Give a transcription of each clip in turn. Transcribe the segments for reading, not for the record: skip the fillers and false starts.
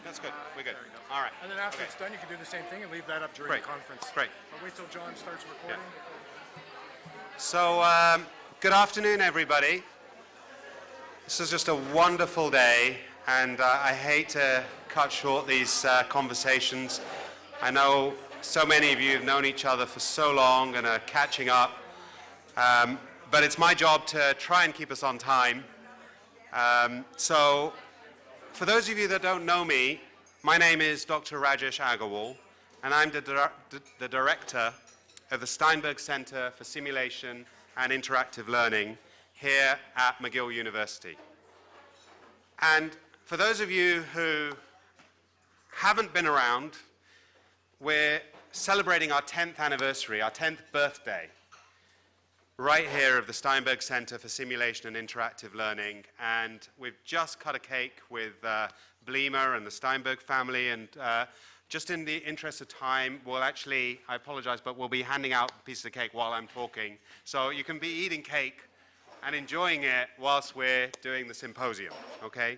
That's good. We're good. All right. And then after Okay. it's done, you can do the same thing and leave that up during Great. the conference. Great. But wait till John starts recording. So, good afternoon, everybody. This is just a wonderful day, and I hate to cut short these conversations. I know so many of you have known each other for so long and are catching up, but it's my job to try and keep us on time. So, for those of you that don't know me, my name is Dr. Rajesh Agarwal, and I'm the director of the Steinberg Center for Simulation and Interactive Learning here at McGill University. And for those of you who haven't been around, we're celebrating our 10th anniversary, our 10th birthday, right here of the Steinberg Center for Simulation and Interactive Learning. And we've just cut a cake with Bleemer and the Steinberg family, and just in the interest of time, we'll actually, I apologize, but we'll be handing out pieces of cake while I'm talking. So you can be eating cake and enjoying it whilst we're doing the symposium, okay?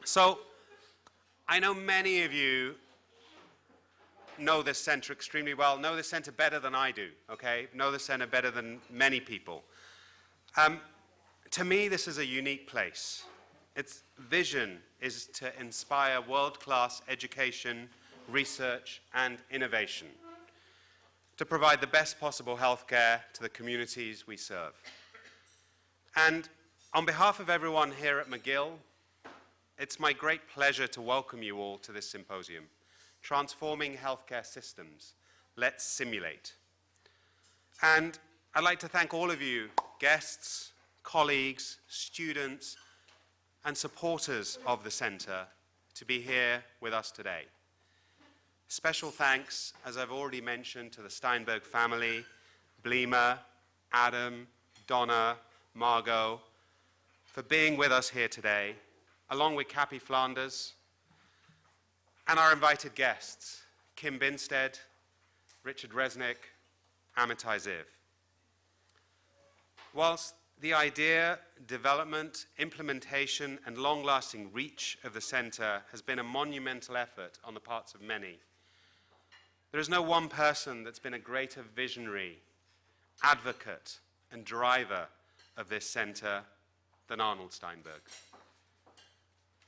So I know many of you know this center extremely well, know this center better than I do, okay? Know the center better than many people. To me, this is a unique place. Its vision is to inspire world-class education, research, and innovation, to provide the best possible healthcare to the communities we serve. And on behalf of everyone here at McGill, it's my great pleasure to welcome you all to this symposium, Transforming Healthcare Systems, Let's Simulate. And I'd like to thank all of you, guests, colleagues, students, and supporters of the center to be here with us today. Special thanks, as I've already mentioned, to the Steinberg family, Bleemer, Adam, Donna, Margot, for being with us here today, along with Cappy Flanders, and our invited guests, Kim Binstead, Richard Resnick, Amitai Ziv. Whilst the idea, development, implementation, and long-lasting reach of the center has been a monumental effort on the parts of many, there is no one person that's been a greater visionary, advocate, and driver of this center than Arnold Steinberg.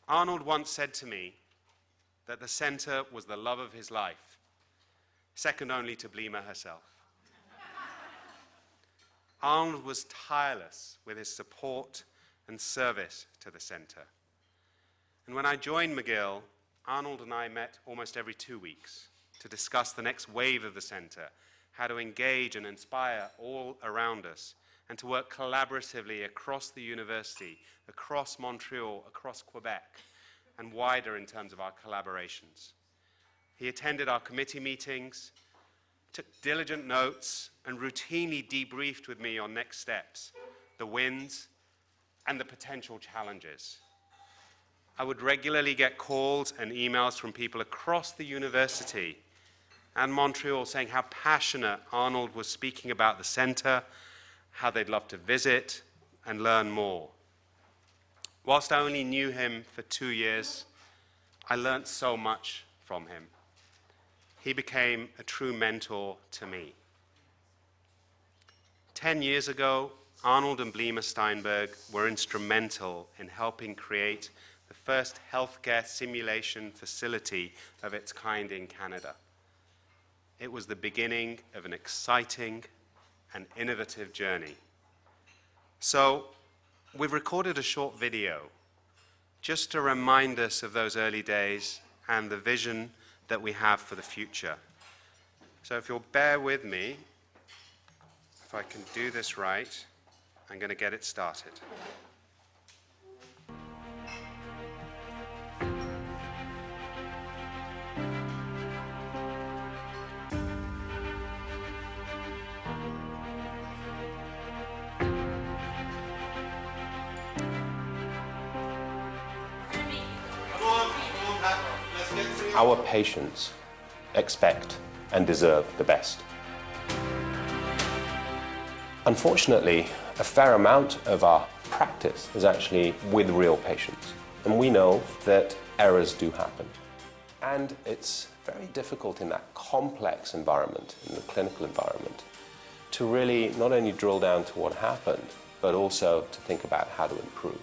Arnold once said to me that the center was the love of his life, second only to Bleemer herself. Arnold was tireless with his support and service to the center. And when I joined McGill, Arnold and I met almost every 2 weeks to discuss the next wave of the center, how to engage and inspire all around us, and to work collaboratively across the university, across Montreal, across Quebec, and wider in terms of our collaborations. He attended our committee meetings, took diligent notes, and routinely debriefed with me on next steps, the wins, and the potential challenges. I would regularly get calls and emails from people across the university and Montreal saying how passionate Arnold was speaking about the center, how they'd love to visit and learn more. Whilst I only knew him for 2 years, I learned so much from him. He became a true mentor to me. 10 years ago, Arnold and Bleemer Steinberg were instrumental in helping create the first healthcare simulation facility of its kind in Canada. It was the beginning of an exciting and innovative journey. So, we've recorded a short video just to remind us of those early days and the vision that we have for the future. So if you'll bear with me, if I can do this right, I'm going to get it started. Our patients expect and deserve the best. Unfortunately, a fair amount of our practice is actually with real patients. And we know that errors do happen. And it's very difficult in that complex environment, in the clinical environment, to really not only drill down to what happened, but also to think about how to improve.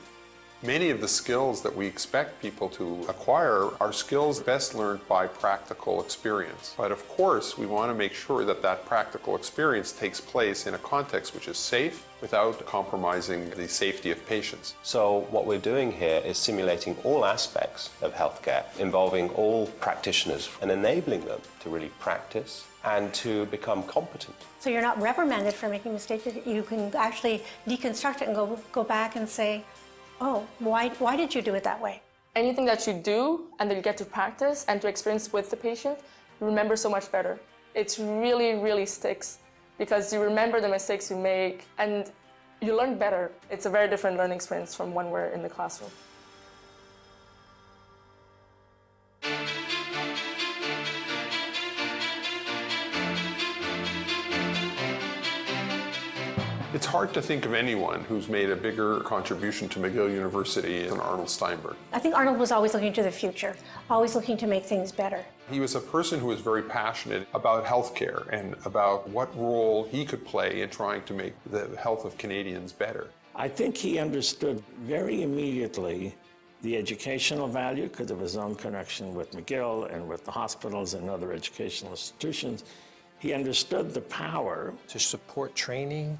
Many of the skills that we expect people to acquire are skills best learned by practical experience. But of course, we want to make sure that that practical experience takes place in a context which is safe without compromising the safety of patients. So what we're doing here is simulating all aspects of healthcare, involving all practitioners and enabling them to really practice and to become competent. So you're not reprimanded for making mistakes. You can actually deconstruct it and go back and say, oh, why did you do it that way? Anything that you do and that you get to practice and to experience with the patient, you remember so much better. It really, really sticks because you remember the mistakes you make and you learn better. It's a very different learning experience from when we're in the classroom. It's hard to think of anyone who's made a bigger contribution to McGill University than Arnold Steinberg. I think Arnold was always looking to the future, always looking to make things better. He was a person who was very passionate about healthcare and about what role he could play in trying to make the health of Canadians better. I think he understood very immediately the educational value because of his own connection with McGill and with the hospitals and other educational institutions. He understood the power to support training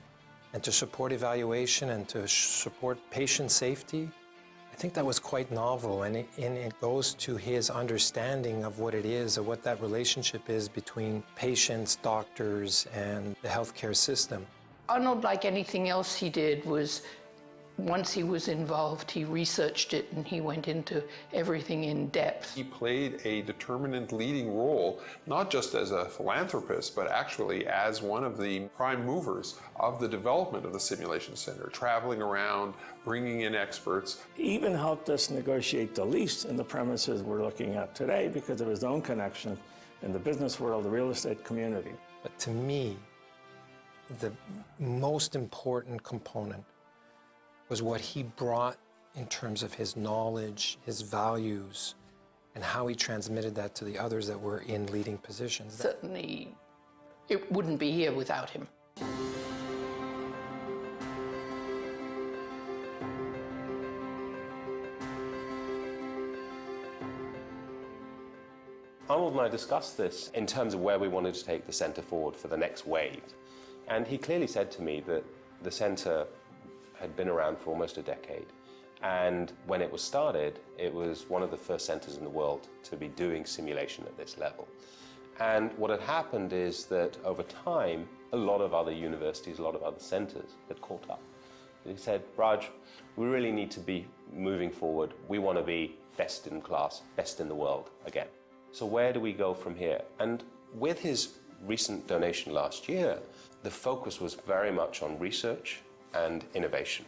and to support evaluation and to support patient safety. I think that was quite novel, and it goes to his understanding of what it is, of what that relationship is between patients, doctors, and the healthcare system. Arnold, like anything else he did, was once he was involved, he researched it and he went into everything in depth. He played a determinant leading role, not just as a philanthropist, but actually as one of the prime movers of the development of the Simulation Center, traveling around, bringing in experts. He even helped us negotiate the lease in the premises we're looking at today because of his own connection in the business world, the real estate community. But to me, the most important component was what he brought in terms of his knowledge, his values, and how he transmitted that to the others that were in leading positions. Certainly, it wouldn't be here without him. Arnold and I discussed this in terms of where we wanted to take the centre forward for the next wave. And he clearly said to me that the centre had been around for almost a decade. And when it was started, it was one of the first centres in the world to be doing simulation at this level. And what had happened is that over time, a lot of other universities, a lot of other centres had caught up. He said, Raj, we really need to be moving forward. We want to be best in class, best in the world again. So where do we go from here? And with his recent donation last year, the focus was very much on research and innovation.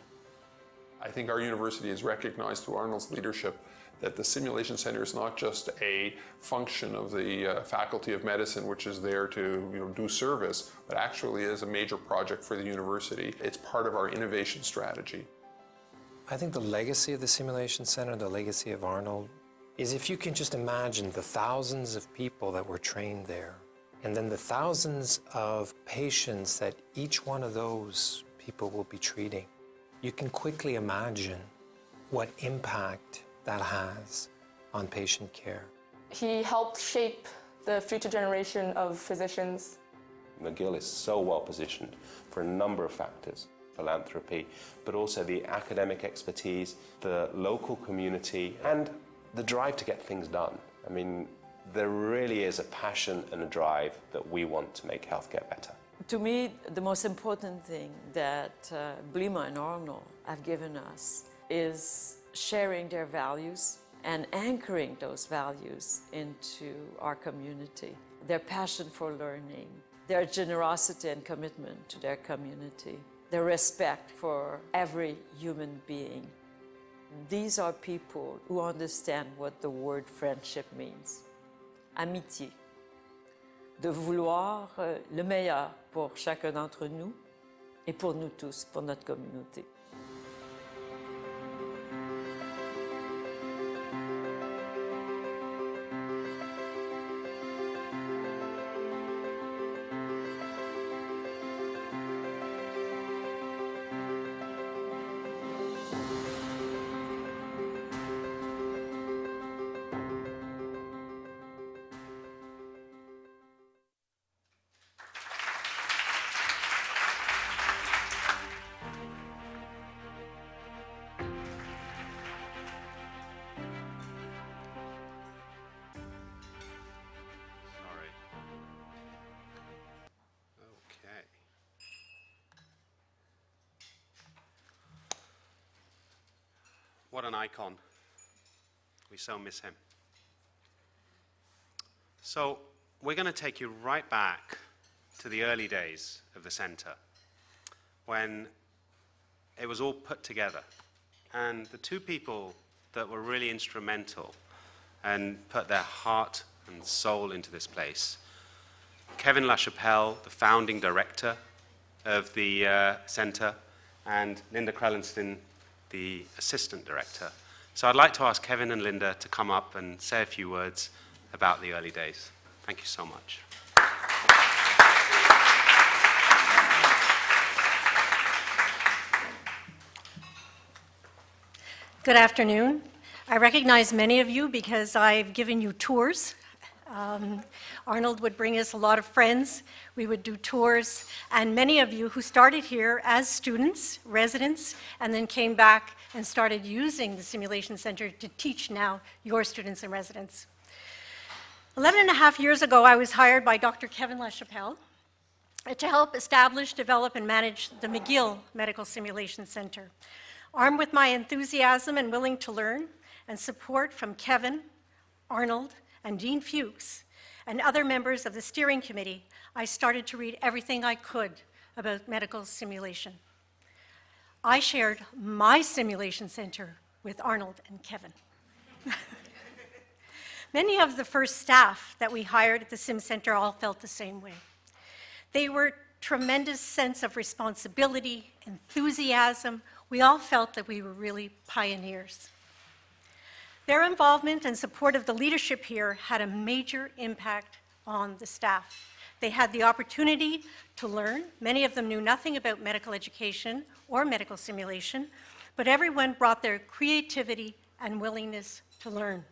I think our university has recognized through Arnold's leadership that the Simulation Center is not just a function of the Faculty of Medicine, which is there to do service, but actually is a major project for the university. It's part of our innovation strategy. I think the legacy of the Simulation Center, the legacy of Arnold, is if you can just imagine the thousands of people that were trained there, and then the thousands of patients that each one of those people will be treating. You can quickly imagine what impact that has on patient care. He helped shape the future generation of physicians. McGill is so well positioned for a number of factors. Philanthropy, but also the academic expertise, the local community, and the drive to get things done. I mean, there really is a passion and a drive that we want to make healthcare better. To me, the most important thing that Blima and Arnold have given us is sharing their values and anchoring those values into our community. Their passion for learning, their generosity and commitment to their community, their respect for every human being. These are people who understand what the word friendship means. Amitié. De vouloir le meilleur pour chacun d'entre nous et pour nous tous, pour notre communauté. What an icon. We so miss him. So we're going to take you right back to the early days of the center, when it was all put together. And the two people that were really instrumental and put their heart and soul into this place, Kevin LaChapelle, the founding director of the center, and Linda Krellenstein, the assistant director. So I'd like to ask Kevin and Linda to come up and say a few words about the early days. Thank you so much. Good afternoon. I recognize many of you because I've given you tours. Arnold would bring us a lot of friends. We would do tours, and many of you who started here as students, residents, and then came back and started using the Simulation Center to teach now your students and residents. 11 and a half years ago, I was hired by Dr. Kevin LaChapelle to help establish, develop, and manage the McGill Medical Simulation Center. Armed with my enthusiasm and willing to learn and support from Kevin, Arnold, and Dean Fuchs, and other members of the steering committee, I started to read everything I could about medical simulation. I shared my simulation center with Arnold and Kevin. Many of the first staff that we hired at the Sim Center all felt the same way. They were tremendous sense of responsibility, enthusiasm. We all felt that we were really pioneers. Their involvement and support of the leadership here had a major impact on the staff. They had the opportunity to learn. Many of them knew nothing about medical education or medical simulation, but everyone brought their creativity and willingness to learn.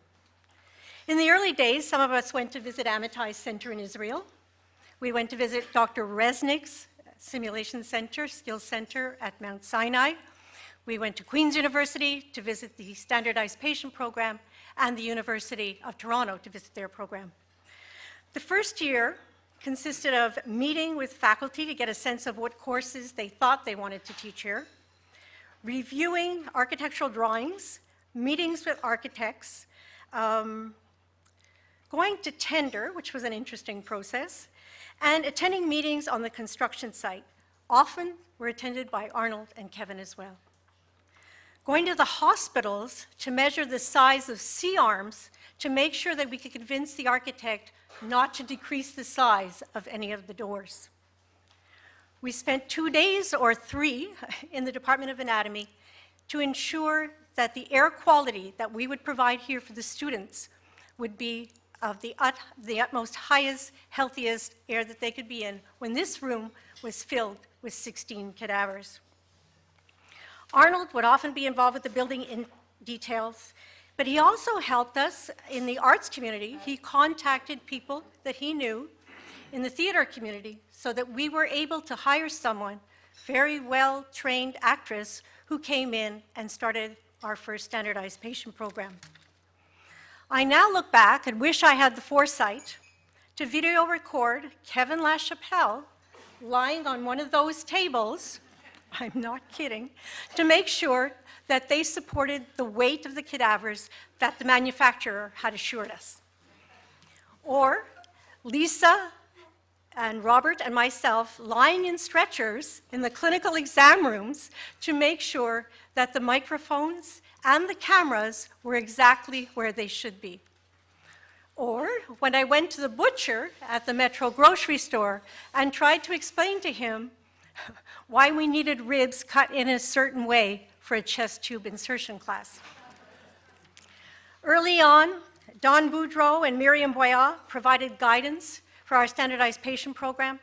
In the early days, some of us went to visit Amitai Center in Israel. We went to visit Dr. Resnick's Simulation Center, Skills Center at Mount Sinai. We went to Queen's University to visit the Standardized Patient Program and the University of Toronto to visit their program. The first year consisted of meeting with faculty to get a sense of what courses they thought they wanted to teach here, reviewing architectural drawings, meetings with architects, going to tender, which was an interesting process, and attending meetings on the construction site. Often were attended by Arnold and Kevin as well. Going to the hospitals to measure the size of C-arms to make sure that we could convince the architect not to decrease the size of any of the doors. We spent 2 days or 3 in the Department of Anatomy to ensure that the air quality that we would provide here for the students would be of the utmost highest, healthiest air that they could be in when this room was filled with 16 cadavers. Arnold would often be involved with the building in details, but he also helped us in the arts community. He contacted people that he knew in the theater community so that we were able to hire someone, very well-trained actress, who came in and started our first standardized patient program. I now look back and wish I had the foresight to video record Kevin LaChapelle lying on one of those tables, I'm not kidding, to make sure that they supported the weight of the cadavers that the manufacturer had assured us. Or Lisa and Robert and myself lying in stretchers in the clinical exam rooms to make sure that the microphones and the cameras were exactly where they should be. Or when I went to the butcher at the Metro grocery store and tried to explain to him why we needed ribs cut in a certain way for a chest tube insertion class. Early on, Don Boudreau and Miriam Boya provided guidance for our standardized patient program.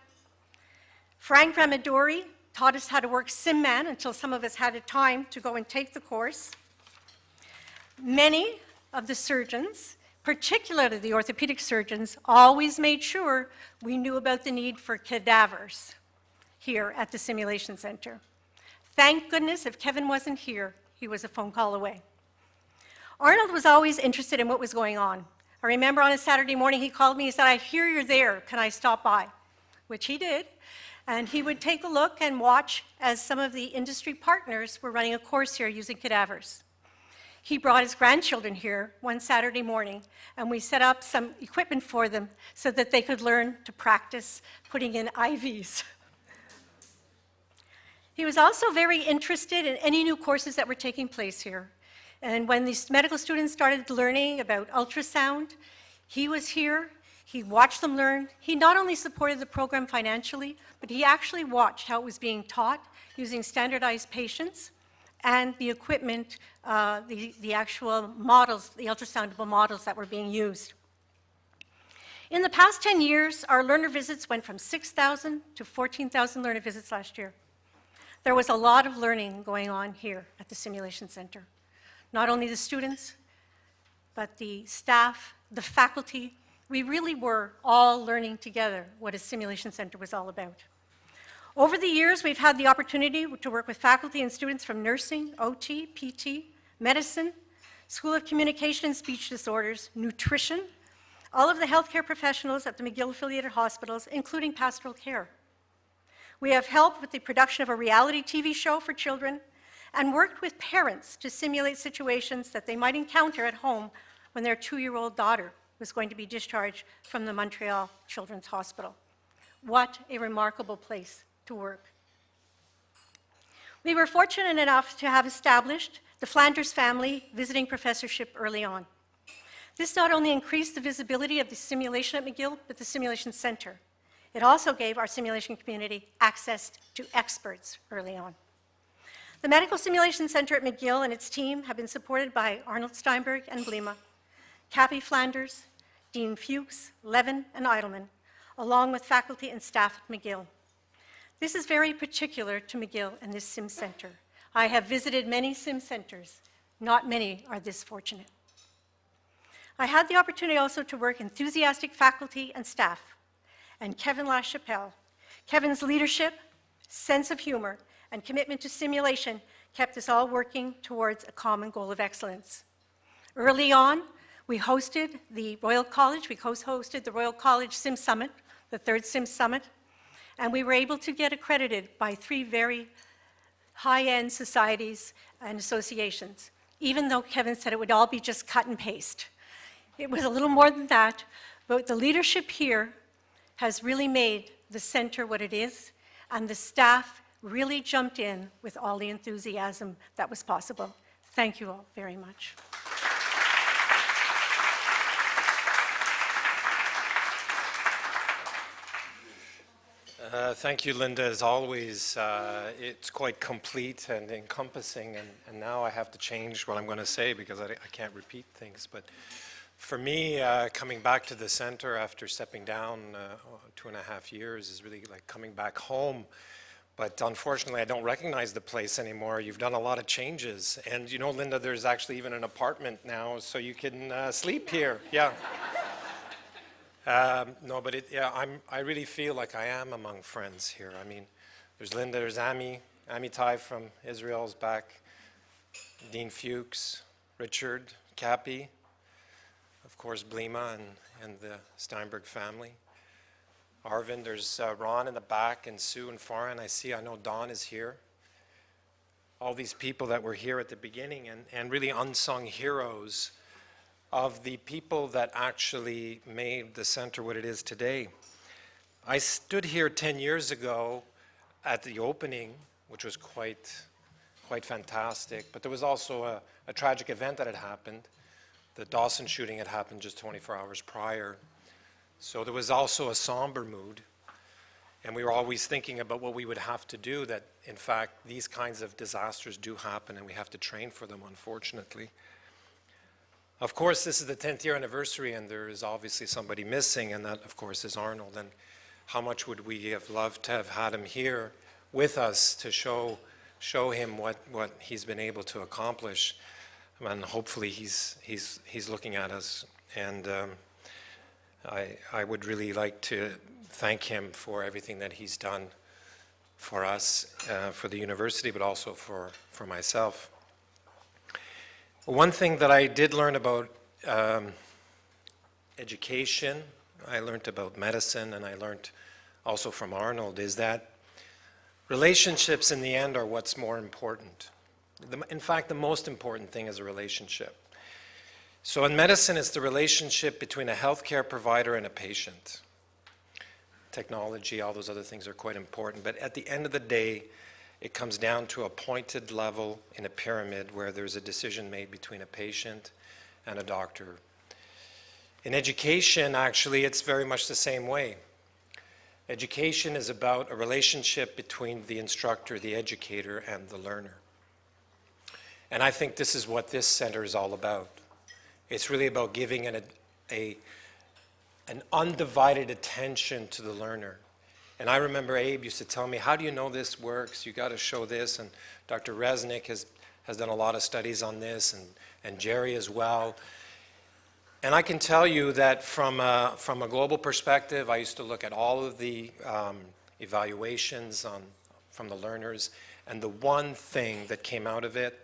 Frank Ramadori taught us how to work SimMan until some of us had the time to go and take the course. Many of the surgeons, particularly the orthopedic surgeons, always made sure we knew about the need for cadavers here at the Simulation Center. Thank goodness if Kevin wasn't here, he was a phone call away. Arnold was always interested in what was going on. I remember on a Saturday morning he called me and said, "I hear you're there, can I stop by?" Which he did, and he would take a look and watch as some of the industry partners were running a course here using cadavers. He brought his grandchildren here one Saturday morning, and we set up some equipment for them so that they could learn to practice putting in IVs. He was also very interested in any new courses that were taking place here. And when these medical students started learning about ultrasound, he was here, he watched them learn. He not only supported the program financially, but he actually watched how it was being taught using standardized patients and the equipment, the actual models, the ultrasoundable models that were being used. In the past 10 years, our learner visits went from 6,000 to 14,000 learner visits last year. There was a lot of learning going on here at the Simulation Center. Not only the students, but the staff, the faculty. We really were all learning together what a Simulation Center was all about. Over the years, we've had the opportunity to work with faculty and students from nursing, OT, PT, medicine, School of Communication and Speech Disorders, nutrition, all of the healthcare professionals at the McGill-affiliated hospitals, including pastoral care. We have helped with the production of a reality TV show for children and worked with parents to simulate situations that they might encounter at home when their 2-year-old daughter was going to be discharged from the Montreal Children's Hospital. What a remarkable place to work. We were fortunate enough to have established the Flanders Family Visiting Professorship early on. This not only increased the visibility of the simulation at McGill, but the Simulation Center. It also gave our simulation community access to experts early on. The Medical Simulation Center at McGill and its team have been supported by Arnold Steinberg and Blima, Cappy Flanders, Dean Fuchs, Levin, and Eidelman, along with faculty and staff at McGill. This is very particular to McGill and this Sim Center. I have visited many Sim Centers. Not many are this fortunate. I had the opportunity also to work enthusiastic faculty and staff, and Kevin LaChapelle. Kevin's leadership, sense of humor, and commitment to simulation kept us all working towards a common goal of excellence. Early on, we hosted the Royal College, we co-hosted the Royal College Sim Summit, the third Sim Summit, and we were able to get accredited by 3 very high-end societies and associations, even though Kevin said it would all be just cut and paste. It was a little more than that, but the leadership here has really made the center what it is, and the staff really jumped in with all the enthusiasm that was possible. Thank you all very much. Thank you, Linda. As always, it's quite complete and encompassing, and now I have to change what I'm going to say because I can't repeat things. But for me, coming back to the center after stepping down 2.5 years is really like coming back home. But unfortunately, I don't recognize the place anymore. You've done a lot of changes. And you know, Linda, there's actually even an apartment now, so you can sleep here. Yeah. No, but I really feel like I am among friends here. I mean, there's Linda, there's Amitai from Israel's back, Dean Fuchs, Richard, Cappy, of course, Blima and the Steinberg family. Arvind, there's Ron in the back, and Sue and Farhan. I know Don is here. All these people that were here at the beginning and really unsung heroes of the people that actually made the center what it is today. I stood here 10 years ago at the opening, which was quite fantastic, but there was also a tragic event that had happened. The Dawson shooting had happened just 24 hours prior. So there was also a somber mood, and we were always thinking about what we would have to do, that in fact these kinds of disasters do happen and we have to train for them, unfortunately. Of course, this is the 10th year anniversary, and there is obviously somebody missing, and that, of course, is Arnold. And how much would we have loved to have had him here with us to show him what he's been able to accomplish. And hopefully he's looking at us. And I would really like to thank him for everything that he's done for us, for the university, but also for myself. One thing that I did learn about education, I learned about medicine, and I learned also from Arnold, is that relationships in the end are what's more important. In fact, the most important thing is a relationship. So in medicine, it's the relationship between a healthcare provider and a patient. Technology, all those other things are quite important, but at the end of the day, it comes down to a pointed level in a pyramid where there's a decision made between a patient and a doctor. In education, actually, it's very much the same way. Education is about a relationship between the instructor, the educator, and the learner. And I think this is what this center is all about. It's really about giving an undivided attention to the learner. And I remember Abe used to tell me, how do you know this works? You got to show this. And Dr. Resnick has done a lot of studies on this, and Jerry as well. And I can tell you that from a global perspective, I used to look at all of the evaluations from the learners, and the one thing that came out of it,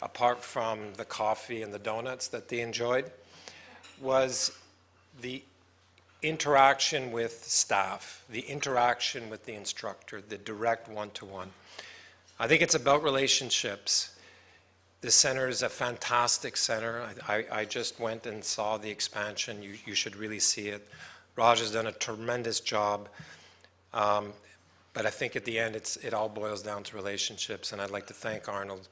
apart from the coffee and the donuts that they enjoyed, was the interaction with staff, the interaction with the instructor, the direct one-to-one. I think it's about relationships. This center is a fantastic center. I just went and saw the expansion. You should really see it. Raj has done a tremendous job. But I think at the end, it all boils down to relationships. And I'd like to thank Arnold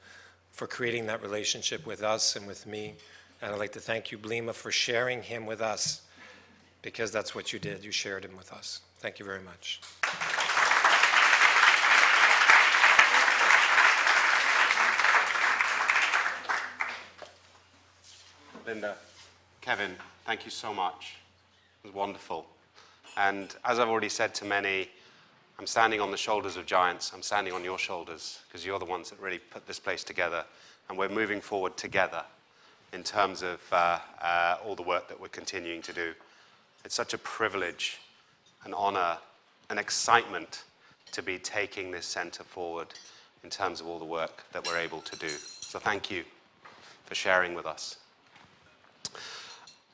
for creating that relationship with us and with me. And I'd like to thank you, Blima, for sharing him with us, because that's what you did. You shared him with us. Thank you very much. Linda, Kevin, thank you so much. It was wonderful. And as I've already said to many, I'm standing on the shoulders of giants. I'm standing on your shoulders, because you're the ones that really put this place together. And we're moving forward together in terms of all the work that we're continuing to do. It's such a privilege, an honor, an excitement to be taking this center forward in terms of all the work that we're able to do. So thank you for sharing with us.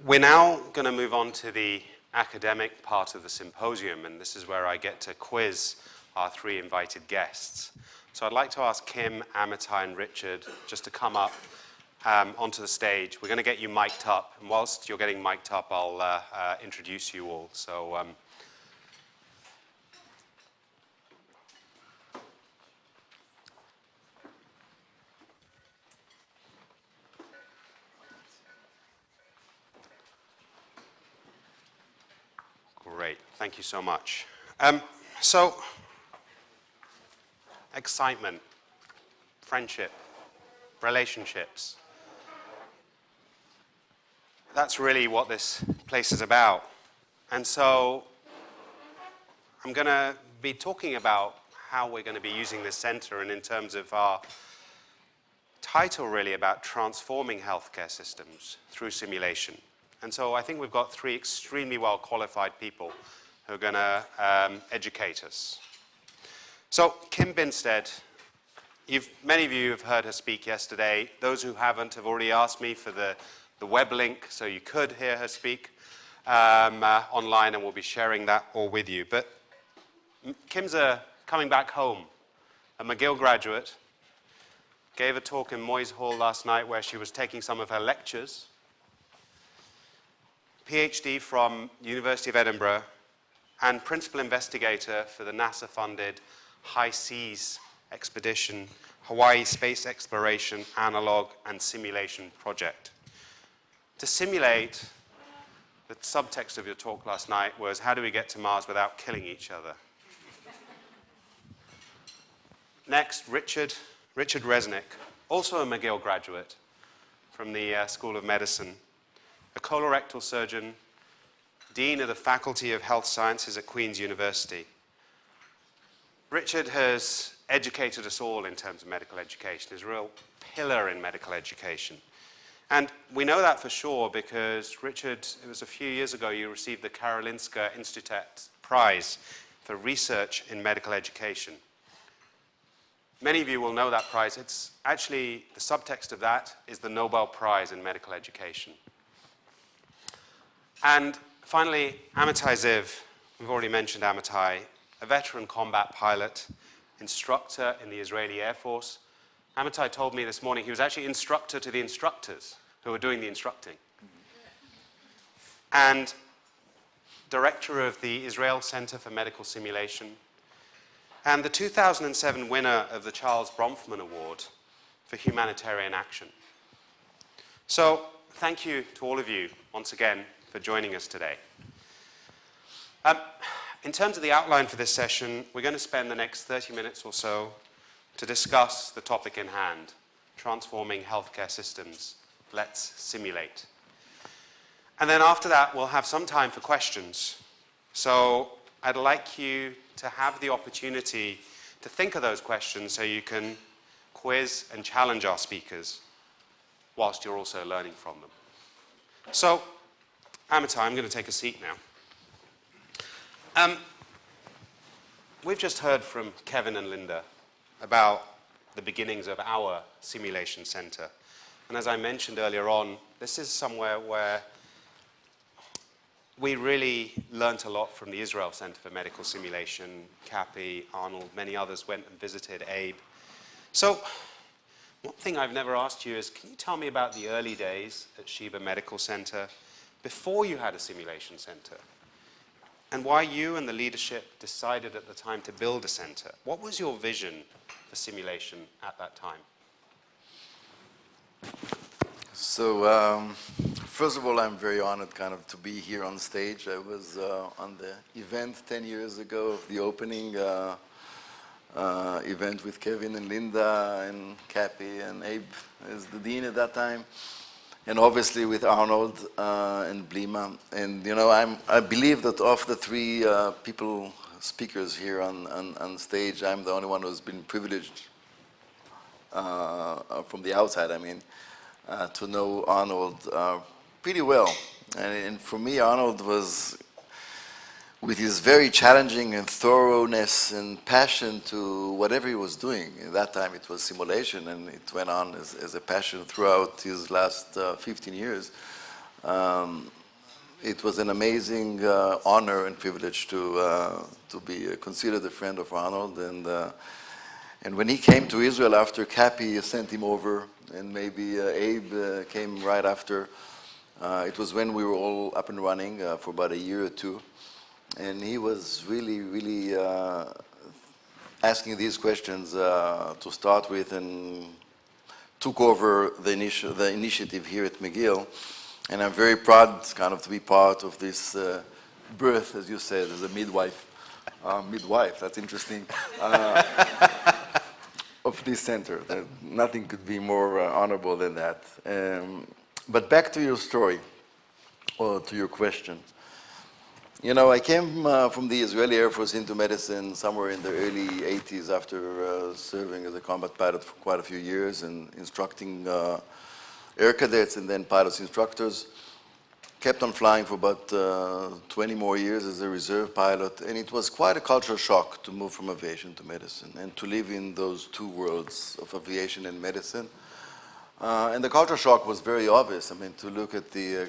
We're now going to move on to the academic part of the symposium, and this is where I get to quiz our three invited guests. So I'd like to ask Kim, Amitai, and Richard just to come up onto the stage. We're going to get you mic'd up, and whilst you're getting mic'd up, I'll introduce you all. So great, thank you so much. So, excitement, friendship, relationships. That's really what this place is about. And so, I'm going to be talking about how we're going to be using this center, and in terms of our title really about transforming healthcare systems through simulation. And so I think we've got three extremely well qualified people who are going to educate us. So Kim Binstead, many of you have heard her speak yesterday. Those who haven't have already asked me for the web link so you could hear her speak online, and we'll be sharing that all with you. But Kim's coming back home, a McGill graduate, gave a talk in Moyes Hall last night where she was taking some of her lectures. PhD from University of Edinburgh, and principal investigator for the NASA-funded High Seas Expedition, Hawaii Space Exploration, Analog, and Simulation Project. To simulate, the subtext of your talk last night was, how do we get to Mars without killing each other? Next, Richard Resnick, also a McGill graduate from the School of Medicine, a colorectal surgeon, Dean of the Faculty of Health Sciences at Queen's University. Richard has educated us all in terms of medical education. He's a real pillar in medical education. And we know that for sure because, Richard, it was a few years ago you received the Karolinska Institutet Prize for research in medical education. Many of you will know that prize. It's actually, the subtext of that is the Nobel Prize in medical education. And finally, Amitai Ziv, we've already mentioned Amitai, a veteran combat pilot, instructor in the Israeli Air Force, Amitai told me this morning he was actually instructor to the instructors who were doing the instructing. And director of the Israel Center for Medical Simulation, and the 2007 winner of the Charles Bronfman Award for Humanitarian Action. So, thank you to all of you once again for joining us today. In terms of the outline for this session, we're going to spend the next 30 minutes or so to discuss the topic in hand, transforming healthcare systems. Let's simulate. And then after that, we'll have some time for questions. So I'd like you to have the opportunity to think of those questions so you can quiz and challenge our speakers whilst you're also learning from them. So, Amitai, I'm going to take a seat now. We've just heard from Kevin and Linda about the beginnings of our simulation center. And as I mentioned earlier on, this is somewhere where we really learnt a lot from the Israel Center for Medical Simulation. Cappy, Arnold, many others went and visited Abe. So one thing I've never asked you is, can you tell me about the early days at Sheba Medical Center before you had a simulation center? And why you and the leadership decided at the time to build a center? What was your vision for simulation at that time? So, first of all, I'm very honored kind of to be here on stage. I was on the event 10 years ago of the opening event with Kevin and Linda and Cappy and Abe as the dean at that time. And obviously with Arnold and Blima. And you know, I believe that of the three speakers here on stage, I'm the only one who's been privileged from the outside, I mean, to know Arnold pretty well. And for me, Arnold was, with his very challenging and thoroughness and passion to whatever he was doing. At that time it was simulation, and it went on as a passion throughout his last 15 years. It was an amazing honor and privilege to be considered a friend of Arnold. And when he came to Israel after Cappy sent him over, and maybe Abe came right after, it was when we were all up and running for about a year or two. And he was really, really asking these questions to start with, and took over the initiative here at McGill. And I'm very proud kind of to be part of this birth, as you said, as a midwife. Midwife, that's interesting. Of this center. Nothing could be more honorable than that. But back to your story, or to your question. You know, I came from the Israeli Air Force into medicine somewhere in the early 80s after serving as a combat pilot for quite a few years and instructing air cadets and then pilots instructors. Kept on flying for about 20 more years as a reserve pilot, and it was quite a cultural shock to move from aviation to medicine and to live in those two worlds of aviation and medicine. And the cultural shock was very obvious. I mean, to look at the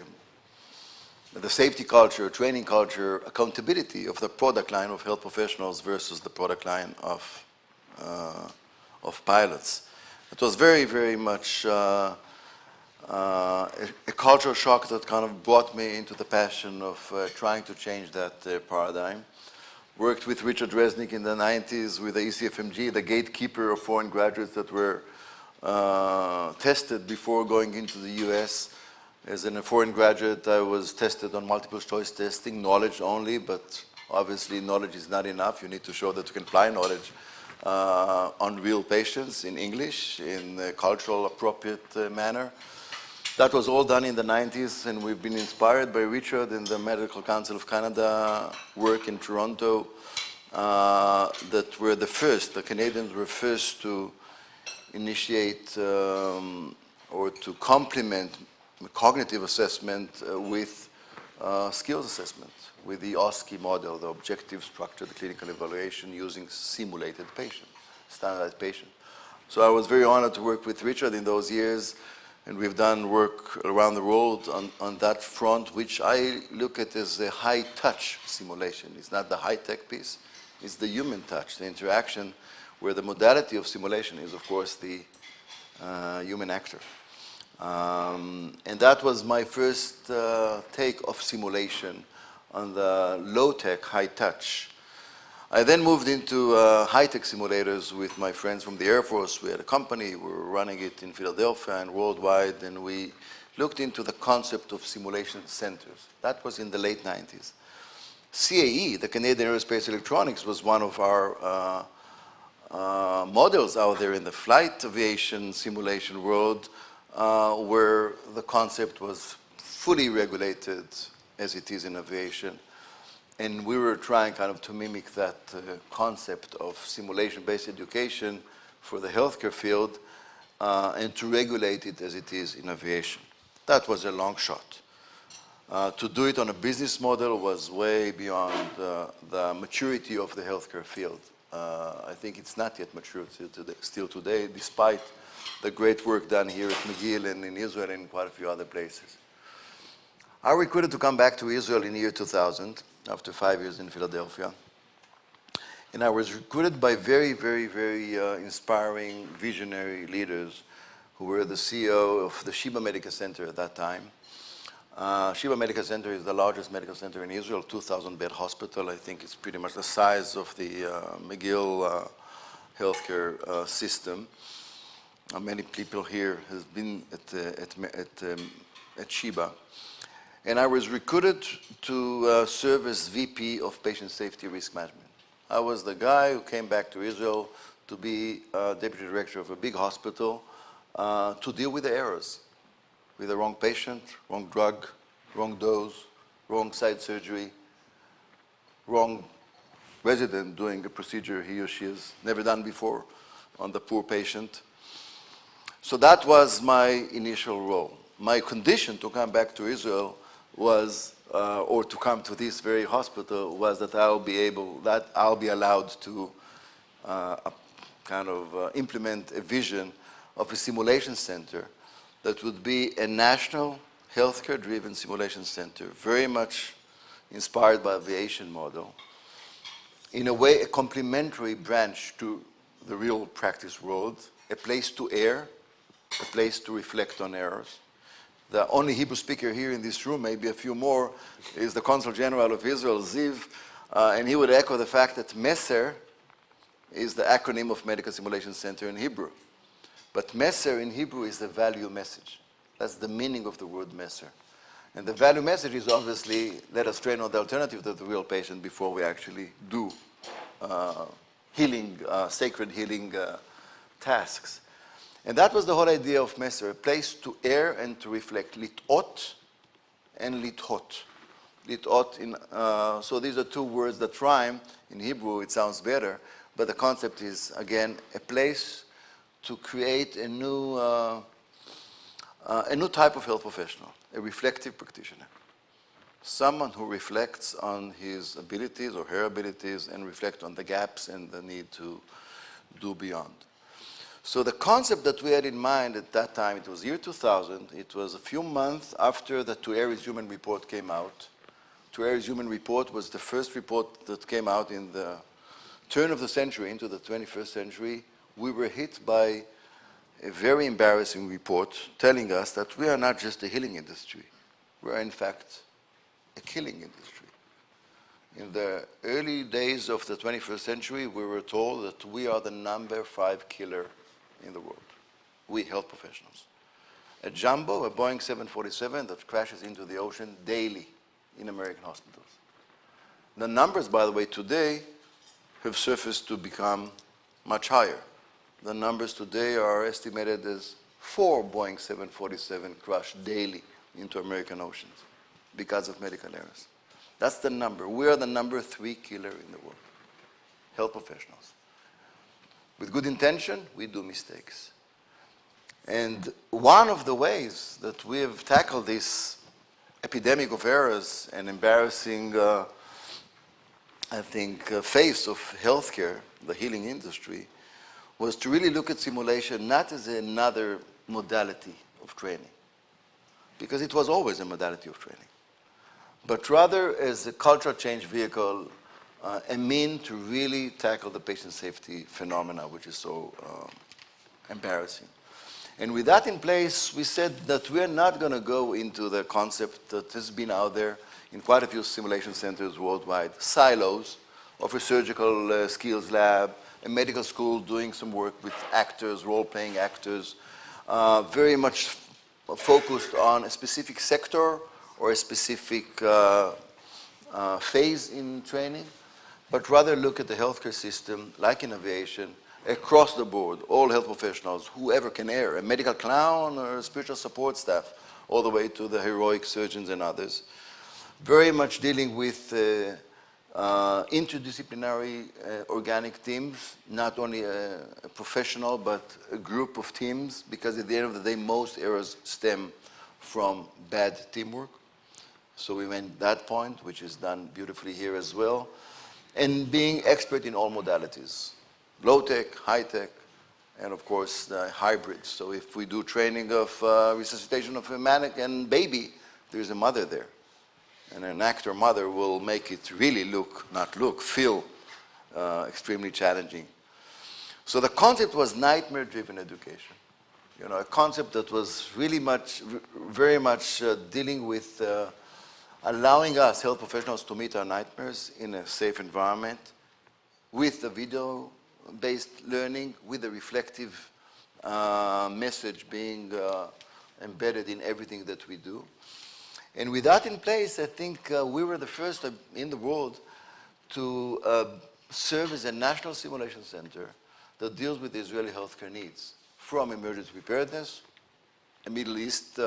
safety culture, training culture, accountability of the product line of health professionals versus the product line of pilots. It was very, very much a cultural shock that kind of brought me into the passion of trying to change that paradigm. Worked with Richard Resnick in the 90s with the ECFMG, the gatekeeper of foreign graduates that were tested before going into the US. As a foreign graduate, I was tested on multiple choice testing, knowledge only, but obviously knowledge is not enough. You need to show that you can apply knowledge on real patients in English, in a cultural appropriate manner. That was all done in the 90s, and we've been inspired by Richard and the Medical Council of Canada work in Toronto that were the first, the Canadians were first to initiate or to complement cognitive assessment with skills assessment, with the OSCE model, the objective structured clinical evaluation using simulated patients, standardized patients. So I was very honored to work with Richard in those years, and we've done work around the world on that front, which I look at as a high-touch simulation. It's not the high-tech piece, it's the human touch, the interaction, where the modality of simulation is, of course, the human actor. And that was my first take of simulation on the low-tech, high-touch. I then moved into high-tech simulators with my friends from the Air Force. We had a company, we were running it in Philadelphia and worldwide, and we looked into the concept of simulation centers. That was in the late 90s. CAE, the Canadian Aerospace Electronics, was one of our models out there in the flight aviation simulation world, where the concept was fully regulated as it is in aviation. And we were trying kind of to mimic that concept of simulation-based education for the healthcare field and to regulate it as it is in aviation. That was a long shot. To do it on a business model was way beyond the maturity of the healthcare field. I think it's not yet mature still today, despite the great work done here at McGill and in Israel and in quite a few other places. I recruited to come back to Israel in the year 2000, after 5 years in Philadelphia. And I was recruited by very, very, very inspiring, visionary leaders who were the CEO of the Sheba Medical Center at that time. Sheba Medical Center is the largest medical center in Israel, 2,000-bed hospital. I think it's pretty much the size of the McGill healthcare system. Many people here have been at Sheba. And I was recruited to serve as VP of Patient Safety Risk Management. I was the guy who came back to Israel to be deputy director of a big hospital to deal with the errors, with the wrong patient, wrong drug, wrong dose, wrong site surgery, wrong resident doing a procedure he or she has never done before on the poor patient. So that was my initial role. My condition to come back to Israel was, or to come to this very hospital, was that I'll be allowed to implement a vision of a simulation center that would be a national healthcare-driven simulation center, very much inspired by aviation model. In a way, a complementary branch to the real practice world, a place to err, a place to reflect on errors. The only Hebrew speaker here in this room, maybe a few more, is the Consul General of Israel, Ziv, and he would echo the fact that MESER is the acronym of Medical Simulation Center in Hebrew. But MESER in Hebrew is the value message. That's the meaning of the word MESER. And the value message is obviously, let us train on the alternative to the real patient before we actually do sacred healing tasks. And that was the whole idea of MESER, a place to err and to reflect, litot and lithot. Litot, so these are two words that rhyme. In Hebrew, it sounds better, but the concept is, again, a place to create a new type of health professional, a reflective practitioner. Someone who reflects on his abilities or her abilities and reflect on the gaps and the need to do beyond. So the concept that we had in mind at that time, it was year 2000, it was a few months after the To Err is Human report came out. To Err is Human report was the first report that came out in the turn of the century into the 21st century. We were hit by a very embarrassing report telling us that we are not just a healing industry. We are in fact a killing industry. In the early days of the 21st century, we were told that we are the number 5 killer in the world, we health professionals. A jumbo, a Boeing 747 that crashes into the ocean daily in American hospitals. The numbers, by the way, today have surfaced to become much higher. The numbers today are estimated as 4 Boeing 747 crash daily into American oceans because of medical errors. That's the number. We are the number 3 killer in the world, health professionals. With good intention, we do mistakes. And one of the ways that we have tackled this epidemic of errors and embarrassing, face of healthcare, the healing industry, was to really look at simulation not as another modality of training, because it was always a modality of training, but rather as a cultural change vehicle, a mean to really tackle the patient safety phenomena, which is so embarrassing. And with that in place, we said that we're not going to go into the concept that has been out there in quite a few simulation centers worldwide, silos of a surgical skills lab, a medical school doing some work with actors, role-playing actors, very much focused on a specific sector or a specific phase in training, but rather look at the healthcare system, like in aviation, across the board, all health professionals, whoever can air, a medical clown or a spiritual support staff, all the way to the heroic surgeons and others. Very much dealing with interdisciplinary organic teams, not only a professional, but a group of teams, because at the end of the day, most errors stem from bad teamwork. So we went that point, which is done beautifully here as well, and being expert in all modalities. Low-tech, high-tech, and of course the hybrids. So if we do training of resuscitation of a mannequin baby, there's a mother there. And an actor mother will make it really feel extremely challenging. So the concept was nightmare-driven education. You know, a concept that was really very much dealing with allowing us health professionals to meet our nightmares in a safe environment with the video-based learning, with the reflective message being embedded in everything that we do. And with that in place, I think we were the first in the world to serve as a national simulation center that deals with Israeli healthcare needs, from emergency preparedness, a Middle East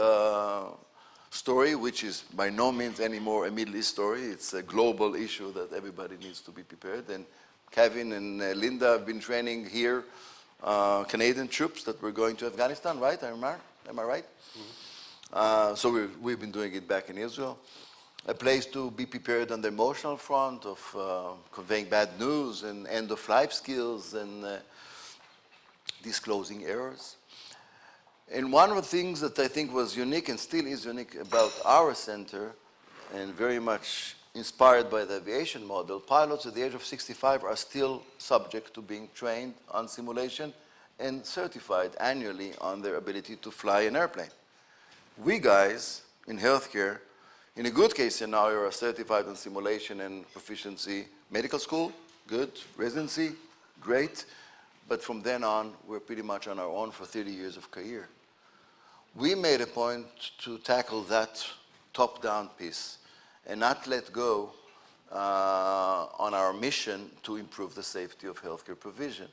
story, which is by no means anymore a Middle East story. It's a global issue that everybody needs to be prepared. And Kevin and Linda have been training here Canadian troops that were going to Afghanistan, right? Am I right? Mm-hmm. So we've been doing it back in Israel. A place to be prepared on the emotional front of conveying bad news and end-of-life skills and disclosing errors. And one of the things that I think was unique and still is unique about our center, and very much inspired by the aviation model, pilots at the age of 65 are still subject to being trained on simulation and certified annually on their ability to fly an airplane. We guys in healthcare, in a good case scenario, are certified on simulation and proficiency. Medical school, good. Residency, great. But from then on, we're pretty much on our own for 30 years of career. We made a point to tackle that top-down piece and not let go on our mission to improve the safety of healthcare provision.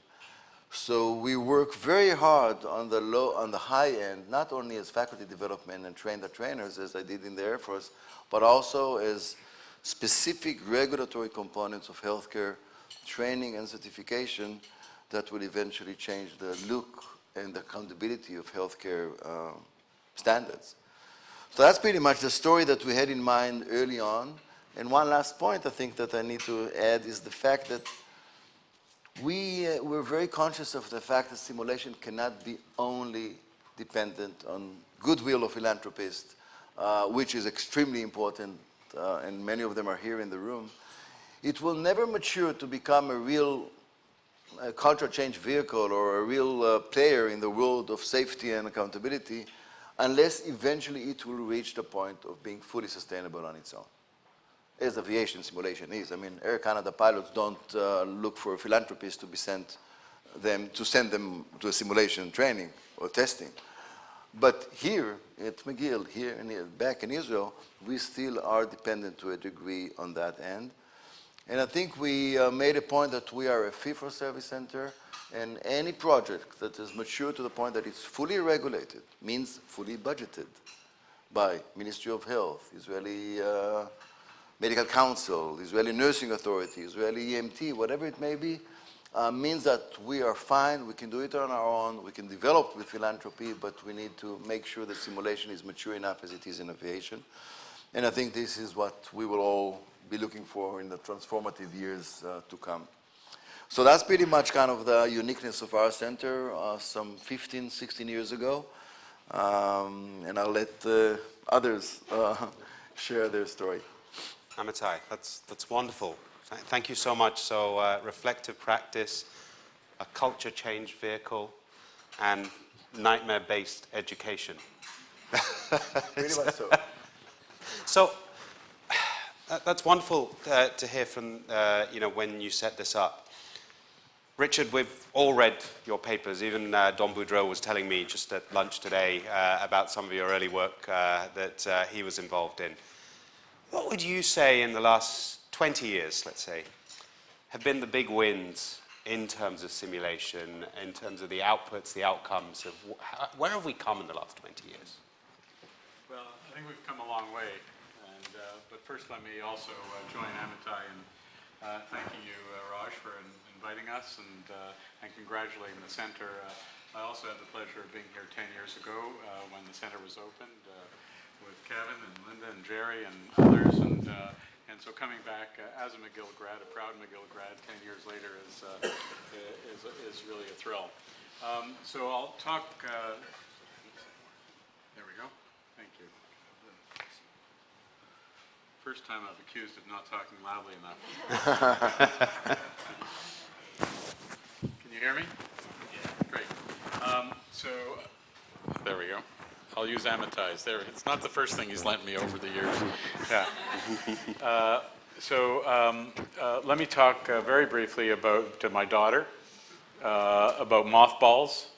So we work very hard on the high end, not only as faculty development and train the trainers, as I did in the Air Force, but also as specific regulatory components of healthcare training and certification that will eventually change the look and the accountability of healthcare standards. So that's pretty much the story that we had in mind early on. And one last point I think that I need to add is the fact that we're very conscious of the fact that simulation cannot be only dependent on goodwill of philanthropists, which is extremely important, and many of them are here in the room. It will never mature to become a real cultural change vehicle or a real player in the world of safety and accountability unless eventually it will reach the point of being fully sustainable on its own, as aviation simulation is. I mean, Air Canada pilots don't look for philanthropists to send them to a simulation training or testing. But here at McGill, back in Israel, we still are dependent to a degree on that end. And I think we made a point that we are a fee-for-service center, and any project that is mature to the point that it's fully regulated, means fully budgeted by Ministry of Health, Israeli Medical Council, Israeli Nursing Authority, Israeli EMT, whatever it may be, means that we are fine, we can do it on our own, we can develop with philanthropy, but we need to make sure that simulation is mature enough as it is in aviation. And I think this is what we will all be looking for in the transformative years to come. So that's pretty much kind of the uniqueness of our center some 15, 16 years ago. And I'll let others share their story. Amitai, that's wonderful. Thank you so much. So reflective practice, a culture change vehicle, and nightmare-based education. Pretty much so. So that's wonderful to hear from, when you set this up. Richard, we've all read your papers. Even Don Boudreau was telling me just at lunch today about some of your early work that he was involved in. What would you say in the last 20 years, let's say, have been the big wins in terms of simulation, in terms of the outputs, the outcomes of where have we come in the last 20 years? Well, I think we've come a long way. But first, let me also join Amitai in thanking you, Raj, for inviting us and congratulating the center. I also had the pleasure of being here 10 years ago when the center was opened with Kevin and Linda and Jerry and others. And so coming back as a McGill grad, a proud McGill grad, 10 years later is really a thrill. So I'll talk. There we go. Thank you. First time I've accused of not talking loudly enough. Can you hear me? Yeah. Great. So there we go. I'll use Amitai's. There. It's not the first thing he's lent me over the years. Yeah. Let me talk very briefly about my daughter, about mothballs,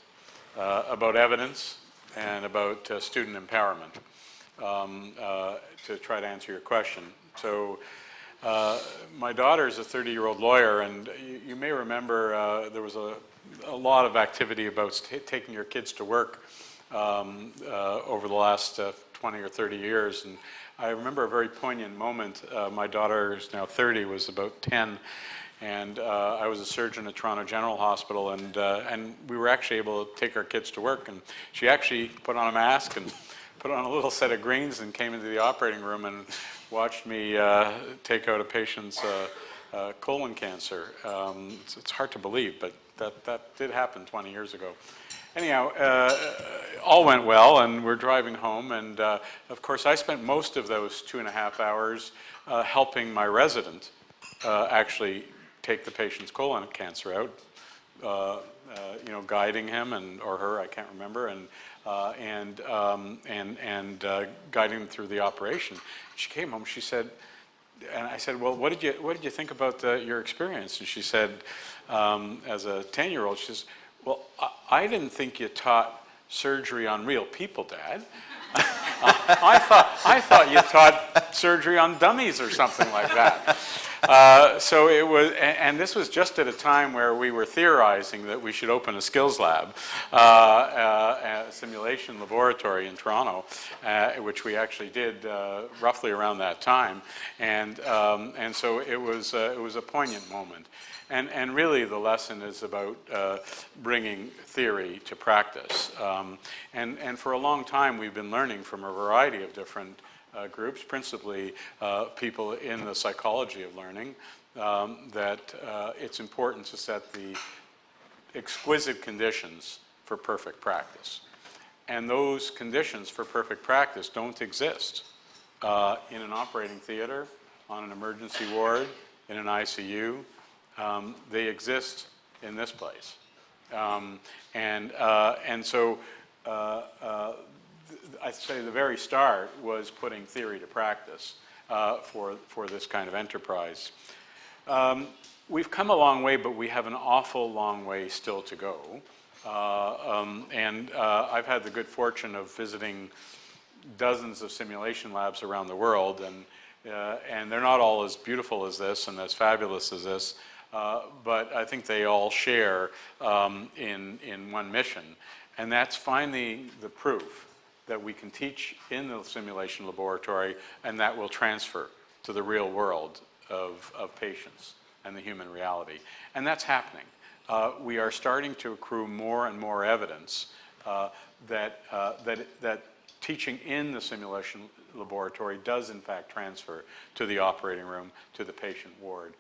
about evidence, and about student empowerment. To try to answer your question. So my daughter is a 30-year-old lawyer, and you may remember there was a lot of activity about taking your kids to work over the last 20 or 30 years. And I remember a very poignant moment. My daughter is now 30, was about 10, and I was a surgeon at Toronto General Hospital, and we were actually able to take our kids to work. And she actually put on a mask and put on a little set of greens and came into the operating room and watched me take out a patient's colon cancer. It's hard to believe, but that did happen 20 years ago. Anyhow, all went well, and we're driving home, and of course I spent most of those 2.5 hours helping my resident actually take the patient's colon cancer out, guiding him or her, I can't remember, and guiding them through the operation. She came home. She said, and I said, "Well, what did you think about your experience?" And she said, as a 10-year-old, she says, "Well, I didn't think you taught surgery on real people, Dad. I thought you taught surgery on dummies or something like that." So it was, and this was just at a time where we were theorizing that we should open a skills lab, a simulation laboratory in Toronto, which we actually did roughly around that time, and so it was a poignant moment. And really the lesson is about bringing theory to practice. And for a long time we've been learning from a variety of different groups, principally people in the psychology of learning, that it's important to set the exquisite conditions for perfect practice. And those conditions for perfect practice don't exist in an operating theater, on an emergency ward, in an ICU. They exist in this place. And so I'd say the very start was putting theory to practice for this kind of enterprise. We've come a long way, but we have an awful long way still to go. I've had the good fortune of visiting dozens of simulation labs around the world, and they're not all as beautiful as this and as fabulous as this, but I think they all share in one mission, and that's finding the proof that we can teach in the simulation laboratory, and that will transfer to the real world of patients and the human reality. And that's happening. We are starting to accrue more and more evidence that teaching in the simulation laboratory does in fact transfer to the operating room, to the patient ward.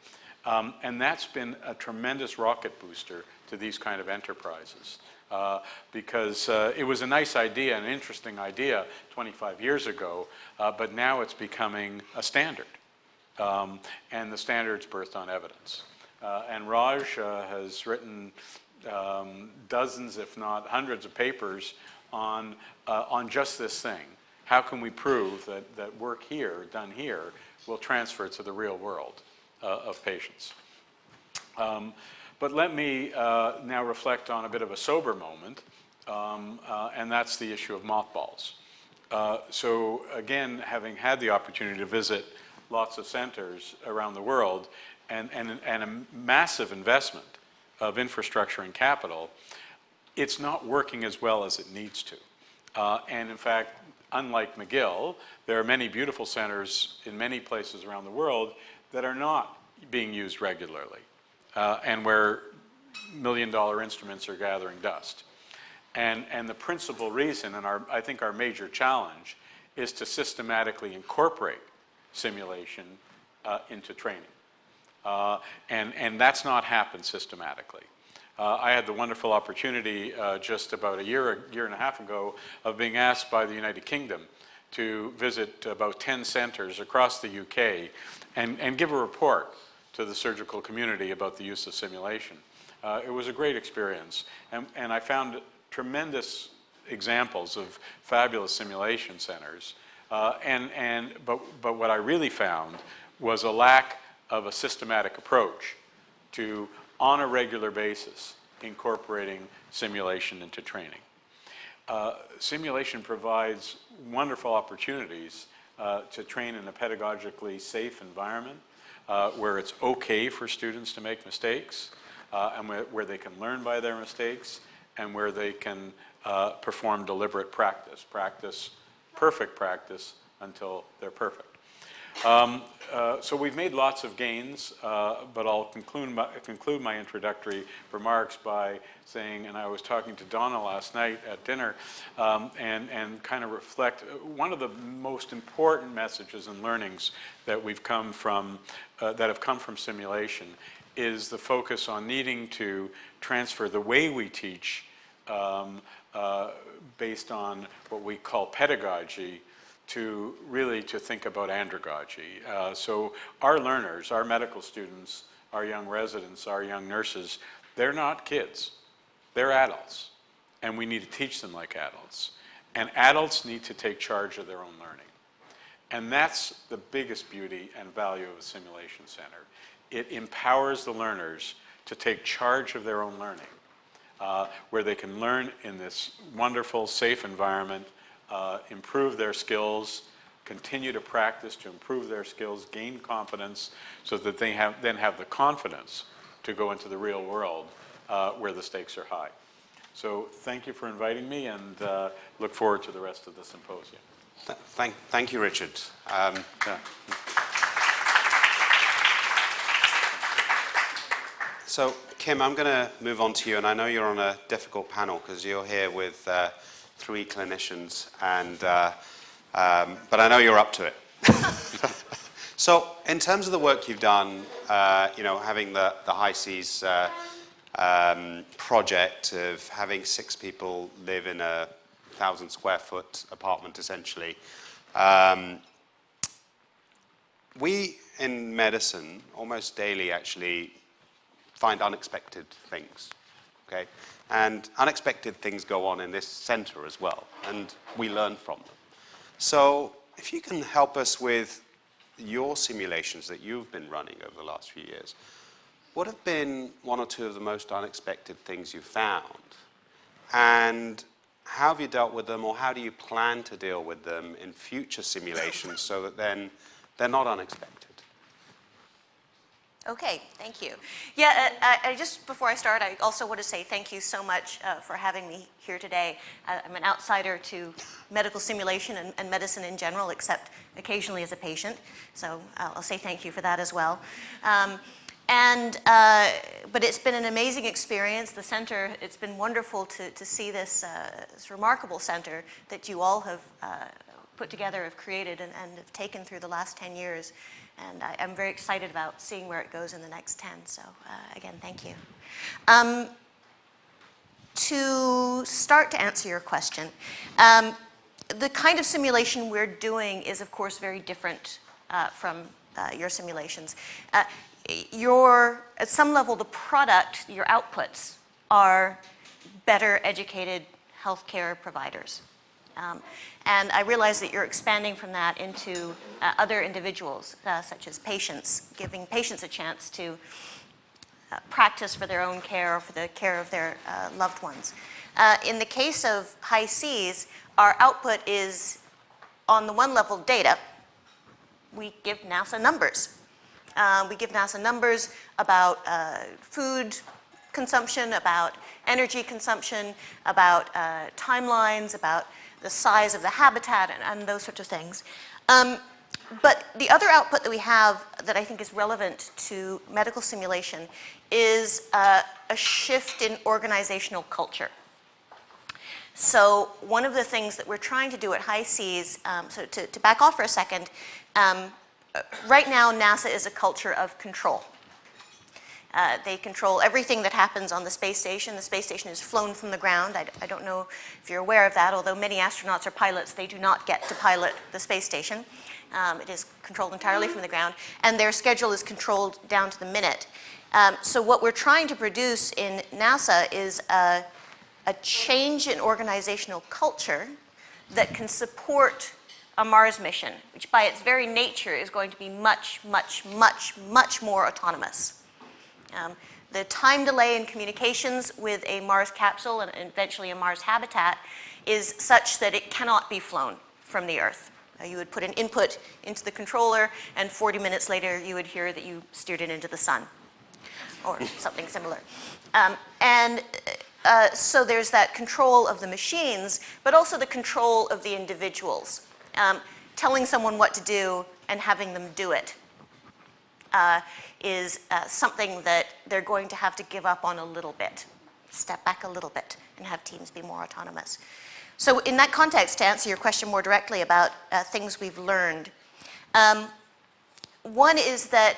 And that's been a tremendous rocket booster to these kind of enterprises. Because it was a nice idea, an interesting idea 25 years ago, but now it's becoming a standard. And the standard's birthed on evidence. And Raj has written dozens, if not hundreds of papers on just this thing. How can we prove that work here, done here, will transfer to the real world of patients? But let me now reflect on a bit of a sober moment, and that's the issue of mothballs. So again, having had the opportunity to visit lots of centers around the world and a massive investment of infrastructure and capital, it's not working as well as it needs to. And in fact, unlike McGill, there are many beautiful centers in many places around the world that are not being used regularly, and where million-dollar instruments are gathering dust. And the principal reason, and I think our major challenge, is to systematically incorporate simulation into training. And that's not happened systematically. I had the wonderful opportunity just about a year and a half ago of being asked by the United Kingdom to visit about 10 centers across the UK and give a report to the surgical community about the use of simulation. It was a great experience, and I found tremendous examples of fabulous simulation centers. But what I really found was a lack of a systematic approach to, on a regular basis, incorporating simulation into training. Simulation provides wonderful opportunities to train in a pedagogically safe environment where it's okay for students to make mistakes, and where they can learn by their mistakes, and where they can perform deliberate practice, perfect practice until they're perfect. So we've made lots of gains, but I'll conclude my introductory remarks by saying, and I was talking to Donna last night at dinner, and kind of reflect, one of the most important messages and learnings that we've come from, that have come from simulation, is the focus on needing to transfer the way we teach based on what we call pedagogy to really to think about andragogy. So our learners, our medical students, our young residents, our young nurses, they're not kids, they're adults. And we need to teach them like adults. And adults need to take charge of their own learning. And that's the biggest beauty and value of a simulation center. It empowers the learners to take charge of their own learning, where they can learn in this wonderful, safe environment, improve their skills, continue to practice to improve their skills, gain confidence, so that they then have the confidence to go into the real world where the stakes are high. So thank you for inviting me, and look forward to the rest of the symposium. Thank you, Richard. Yeah. So, Kim, I'm going to move on to you, and I know you're on a difficult panel because you're here with 3 clinicians, and but I know you're up to it. So, in terms of the work you've done, having the High Seas project of having 6 people live in a 1,000 square foot apartment, essentially, we in medicine almost daily actually find unexpected things, okay? And unexpected things go on in this center as well, and we learn from them. So if you can help us with your simulations that you've been running over the last few years, what have been 1 or 2 of the most unexpected things you've found? And how have you dealt with them, or how do you plan to deal with them in future simulations so that then they're not unexpected? Okay, thank you. Yeah, I just before I start, I also want to say thank you so much for having me here today. I'm an outsider to medical simulation and medicine in general, except occasionally as a patient. So I'll say thank you for that as well. But it's been an amazing experience. The center, it's been wonderful to see this remarkable center that you all have put together, have created, and have taken through the last 10 years. And I'm very excited about seeing where it goes in the next 10. So again, thank you. To start to answer your question, the kind of simulation we're doing is, of course, very different from your simulations. At some level, the product, your outputs, are better educated healthcare providers. And I realize that you're expanding from that into other individuals, such as patients, giving patients a chance to practice for their own care or for the care of their loved ones. In the case of HI-SEAS, our output is, on the one level, data. We give NASA numbers. We give NASA numbers about food consumption, about energy consumption, about timelines, about the size of the habitat, and those sorts of things. But the other output that we have that I think is relevant to medical simulation is a shift in organizational culture. So one of the things that we're trying to do at HI-SEAS, so to back off for a second, right now NASA is a culture of control. They control everything that happens on the space station. The space station is flown from the ground. I don't know if you're aware of that, although many astronauts are pilots, they do not get to pilot the space station. It is controlled entirely from the ground, and their schedule is controlled down to the minute. So what we're trying to produce in NASA is a change in organizational culture that can support a Mars mission, which by its very nature is going to be much, much, much, much more autonomous. The time delay in communications with a Mars capsule and eventually a Mars habitat is such that it cannot be flown from the Earth. You would put an input into the controller, and 40 minutes later you would hear that you steered it into the sun, or something similar. So there's that control of the machines, but also the control of the individuals. Telling someone what to do and having them do it is something that they're going to have to give up on a little bit, step back a little bit, and have teams be more autonomous. So in that context, to answer your question more directly about things we've learned, one is that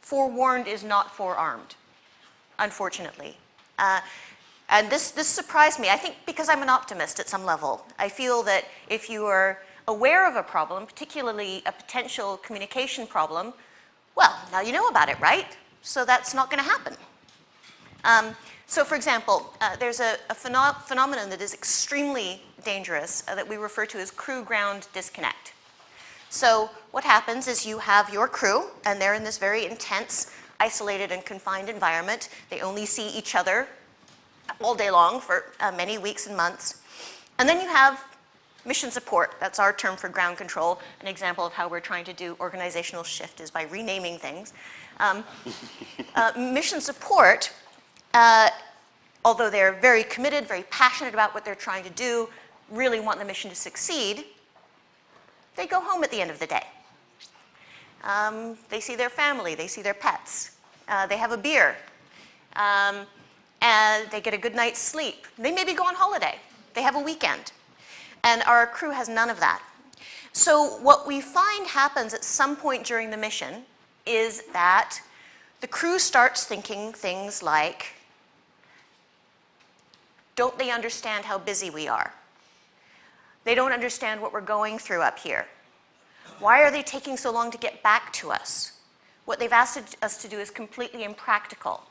forewarned is not forearmed, unfortunately. And this surprised me, I think because I'm an optimist at some level. I feel that if you are aware of a problem, particularly a potential communication problem, well, now you know about it, right? So that's not going to happen. So for example, there's a phenomenon that is extremely dangerous that we refer to as crew-ground disconnect. So what happens is you have your crew, and they're in this very intense, isolated and confined environment. They only see each other all day long for many weeks and months. And then you have mission support. That's our term for ground control. An example of how we're trying to do organizational shift is by renaming things. Mission support, although they're very committed, very passionate about what they're trying to do, really want the mission to succeed, they go home at the end of the day. They see their family, they see their pets, they have a beer, and they get a good night's sleep. They maybe go on holiday, they have a weekend. And our crew has none of that. So what we find happens at some point during the mission is that the crew starts thinking things like, don't they understand how busy we are? They don't understand what we're going through up here. Why are they taking so long to get back to us? What they've asked us to do is completely impractical.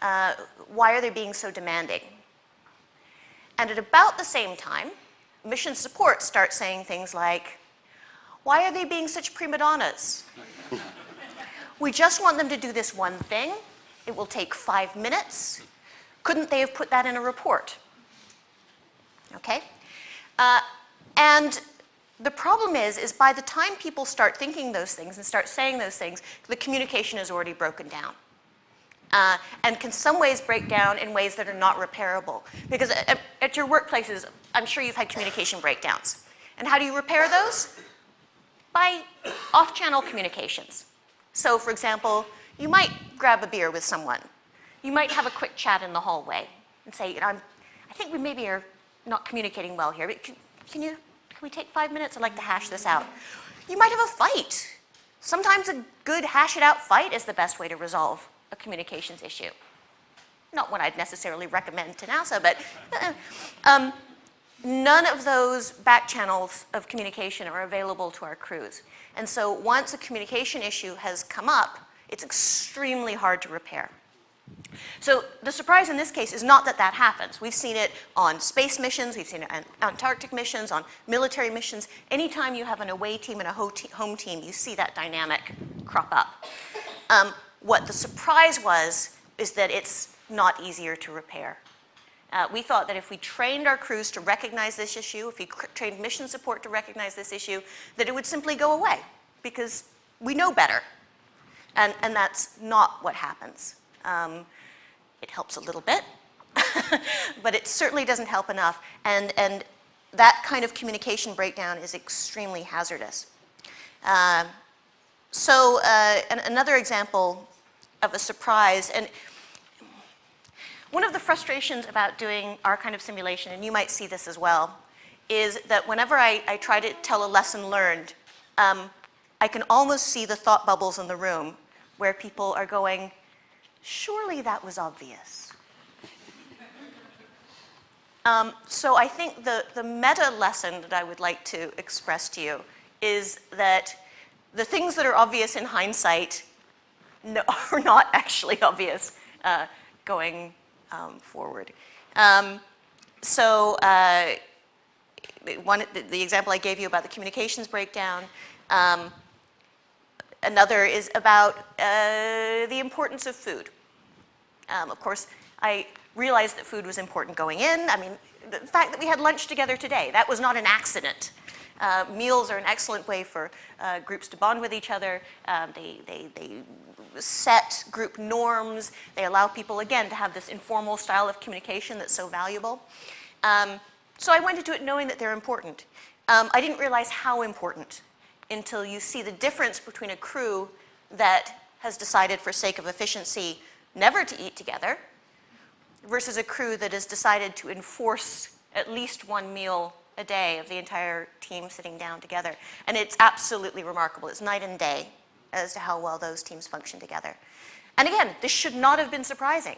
Why are they being so demanding? And at about the same time, mission support starts saying things like, why are they being such prima donnas? We just want them to do this one thing. It will take 5 minutes. Couldn't they have put that in a report? Okay? And the problem is by the time people start thinking those things and start saying those things, the communication is already broken down. And can some ways break down in ways that are not repairable. Because at your workplaces, I'm sure you've had communication breakdowns. And how do you repair those? By off-channel communications. So for example, you might grab a beer with someone. You might have a quick chat in the hallway and say, I think we maybe are not communicating well here, but can we take 5 minutes? I'd like to hash this out. You might have a fight. Sometimes a good hash-it-out fight is the best way to resolve a communications issue. Not one I'd necessarily recommend to NASA, but none of those back channels of communication are available to our crews. And so once a communication issue has come up, it's extremely hard to repair. So the surprise in this case is not that that happens. We've seen it on space missions, we've seen it on Antarctic missions, on military missions. Anytime you have an away team and a home team, you see that dynamic crop up. What the surprise was is that it's not easier to repair. We thought that if we trained our crews to recognize this issue, if we trained mission support to recognize this issue, that it would simply go away because we know better. And that's not what happens. It helps a little bit, but it certainly doesn't help enough. And that kind of communication breakdown is extremely hazardous. Another example of a surprise, and one of the frustrations about doing our kind of simulation, and you might see this as well, is that whenever I try to tell a lesson learned, I can almost see the thought bubbles in the room where people are going, surely that was obvious. So I think the meta lesson that I would like to express to you is that the things that are obvious in hindsight are not actually obvious going forward. The example I gave you about the communications breakdown, another is about the importance of food. Of course, I realized that food was important going in. I mean, the fact that we had lunch together today, that was not an accident. Meals are an excellent way for groups to bond with each other. They set group norms. They allow people, again, to have this informal style of communication that's so valuable. So I went into it knowing that they're important. I didn't realize how important until you see the difference between a crew that has decided for sake of efficiency never to eat together versus a crew that has decided to enforce at least one meal a day of the entire team sitting down together. And it's absolutely remarkable. It's night and day as to how well those teams function together. And again, this should not have been surprising.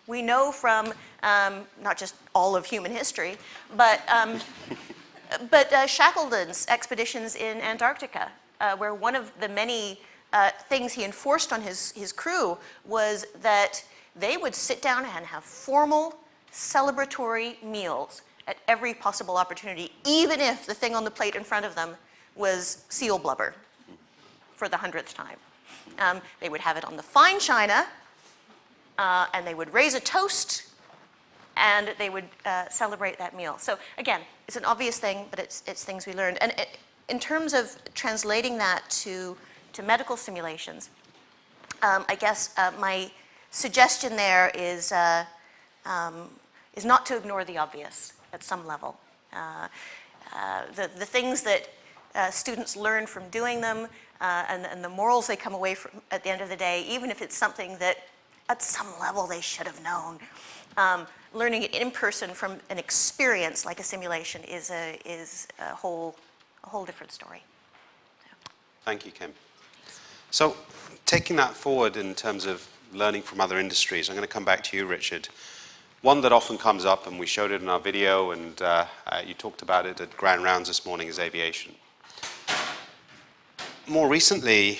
We know from not just all of human history, but Shackleton's expeditions in Antarctica, where one of the many things he enforced on his crew was that they would sit down and have formal celebratory meals at every possible opportunity, even if the thing on the plate in front of them was seal blubber for the 100th time. They would have it on the fine china, and they would raise a toast, and they would celebrate that meal. So again, it's an obvious thing, but it's things we learned. And in terms of translating that to medical simulations, I guess my suggestion there is not to ignore the obvious at some level. The things that students learn from doing them and the morals they come away from at the end of the day, even if it's something that at some level they should have known, learning it in person from an experience like a simulation is a whole different story. Thank you, Kim. So taking that forward in terms of learning from other industries, I'm going to come back to you, Richard. One that often comes up, and we showed it in our video, and you talked about it at Grand Rounds this morning, is aviation. More recently,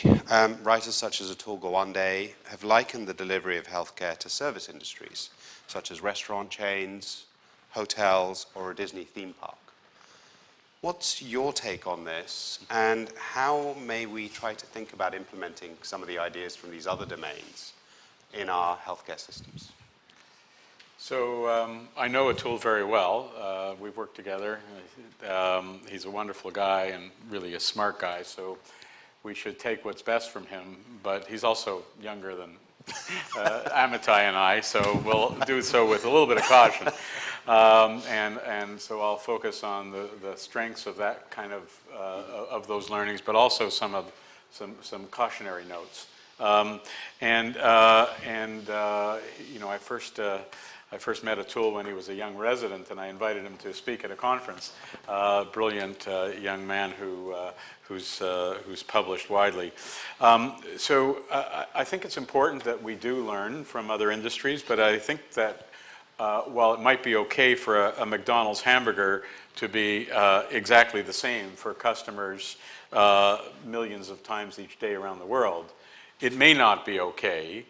writers such as Atul Gawande have likened the delivery of healthcare to service industries, such as restaurant chains, hotels, or a Disney theme park. What's your take on this, and how may we try to think about implementing some of the ideas from these other domains in our healthcare systems? So I know Atul very well. We've worked together. He's a wonderful guy and really a smart guy, so we should take what's best from him, but he's also younger than Amitai and I, so we'll do so with a little bit of caution. And so I'll focus on the strengths of that kind of those learnings, but also some cautionary notes. You know, I first met Atul when he was a young resident, and I invited him to speak at a conference. Brilliant young man who's published widely. So I think it's important that we do learn from other industries, but I think that while it might be okay for a McDonald's hamburger to be exactly the same for customers millions of times each day around the world, it may not be okay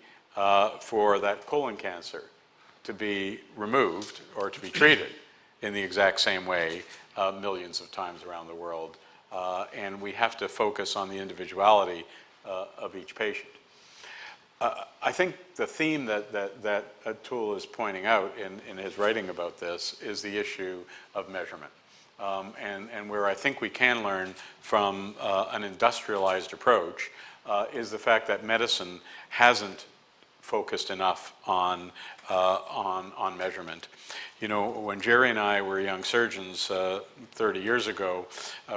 for that colon cancer to be removed or to be treated in the exact same way millions of times around the world. And we have to focus on the individuality of each patient. I think the theme that Atul is pointing out in his writing about this is the issue of measurement. And where I think we can learn from an industrialized approach is the fact that medicine hasn't focused enough on measurement. You know, when Jerry and I were young surgeons 30 years ago,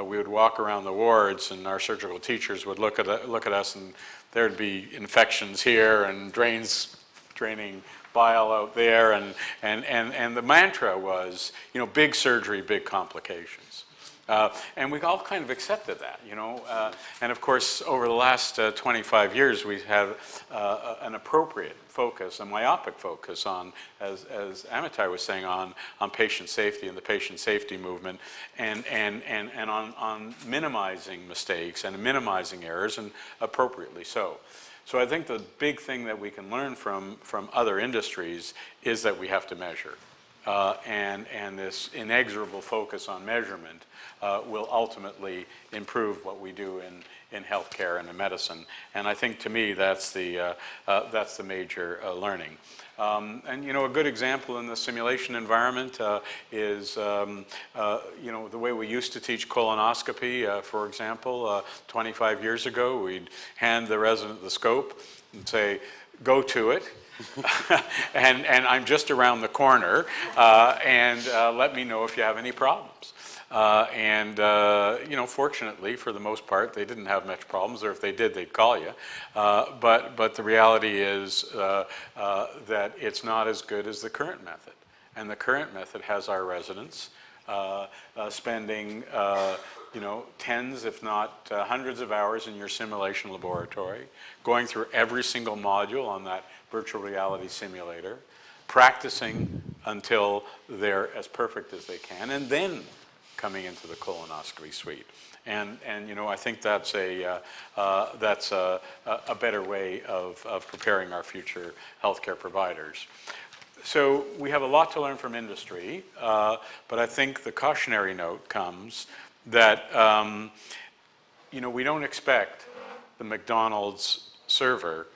we would walk around the wards and our surgical teachers would look at us and there'd be infections here and draining bile out there, and the mantra was, you know, big surgery, big complications. And we all kind of accepted that, you know. And of course, over the last 25 years, we've had an appropriate focus, a myopic focus on, as Amitai was saying, on patient safety and the patient safety movement, and on minimizing mistakes and minimizing errors, and appropriately so. So I think the big thing that we can learn from other industries is that we have to measure. And this inexorable focus on measurement will ultimately improve what we do in healthcare and in medicine. And I think, to me, that's the major learning. And you know, a good example in the simulation environment is you know, the way we used to teach colonoscopy. For example, 25 years ago, we'd hand the resident the scope and say, "Go to it." and I'm just around the corner, and let me know if you have any problems. You know, fortunately, for the most part, they didn't have much problems, or if they did, they'd call you. But the reality is that it's not as good as the current method. And the current method has our residents spending you know, tens, if not hundreds of hours in your simulation laboratory, going through every single module on that virtual reality simulator, practicing until they're as perfect as they can, and then coming into the colonoscopy suite. And you know, I think that's a better way of preparing our future healthcare providers. So we have a lot to learn from industry, but I think the cautionary note comes that you know, we don't expect the McDonald's server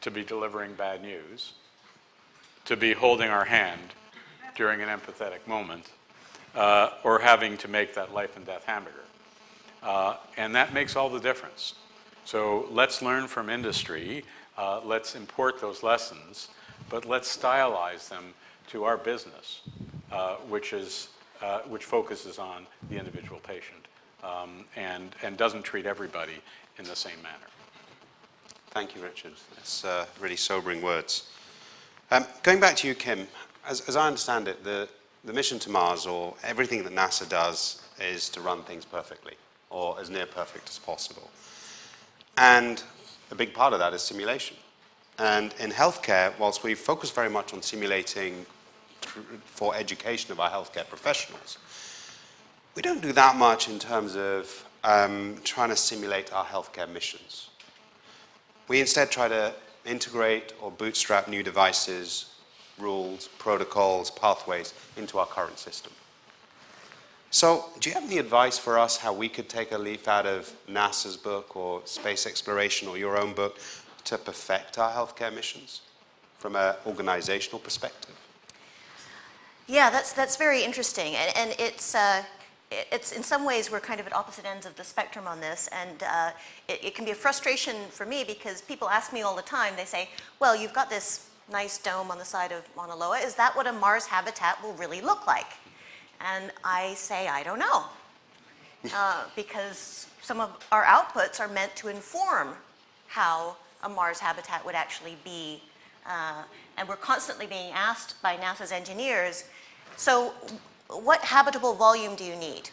to be delivering bad news, to be holding our hand during an empathetic moment, or having to make that life and death hamburger. And that makes all the difference. So let's learn from industry, let's import those lessons, but let's stylize them to our business, which focuses on the individual patient and doesn't treat everybody in the same manner. Thank you, Richard. That's really sobering words. Going back to you, Kim, as I understand it, the mission to Mars, or everything that NASA does, is to run things perfectly, or as near perfect as possible. And a big part of that is simulation. And in healthcare, whilst we focus very much on simulating for education of our healthcare professionals, we don't do that much in terms of trying to simulate our healthcare missions. We instead try to integrate or bootstrap new devices, rules, protocols, pathways into our current system. So, do you have any advice for us how we could take a leaf out of NASA's book or space exploration or your own book to perfect our healthcare missions from an organizational perspective? Yeah, that's very interesting, and it's in some ways we're kind of at opposite ends of the spectrum on this, and it can be a frustration for me because people ask me all the time. They say, "Well, you've got this nice dome on the side of Mauna Loa. Is that what a Mars habitat will really look like?" And I say, I don't know, because some of our outputs are meant to inform how a Mars habitat would actually be. And we're constantly being asked by NASA's engineers, so what habitable volume do you need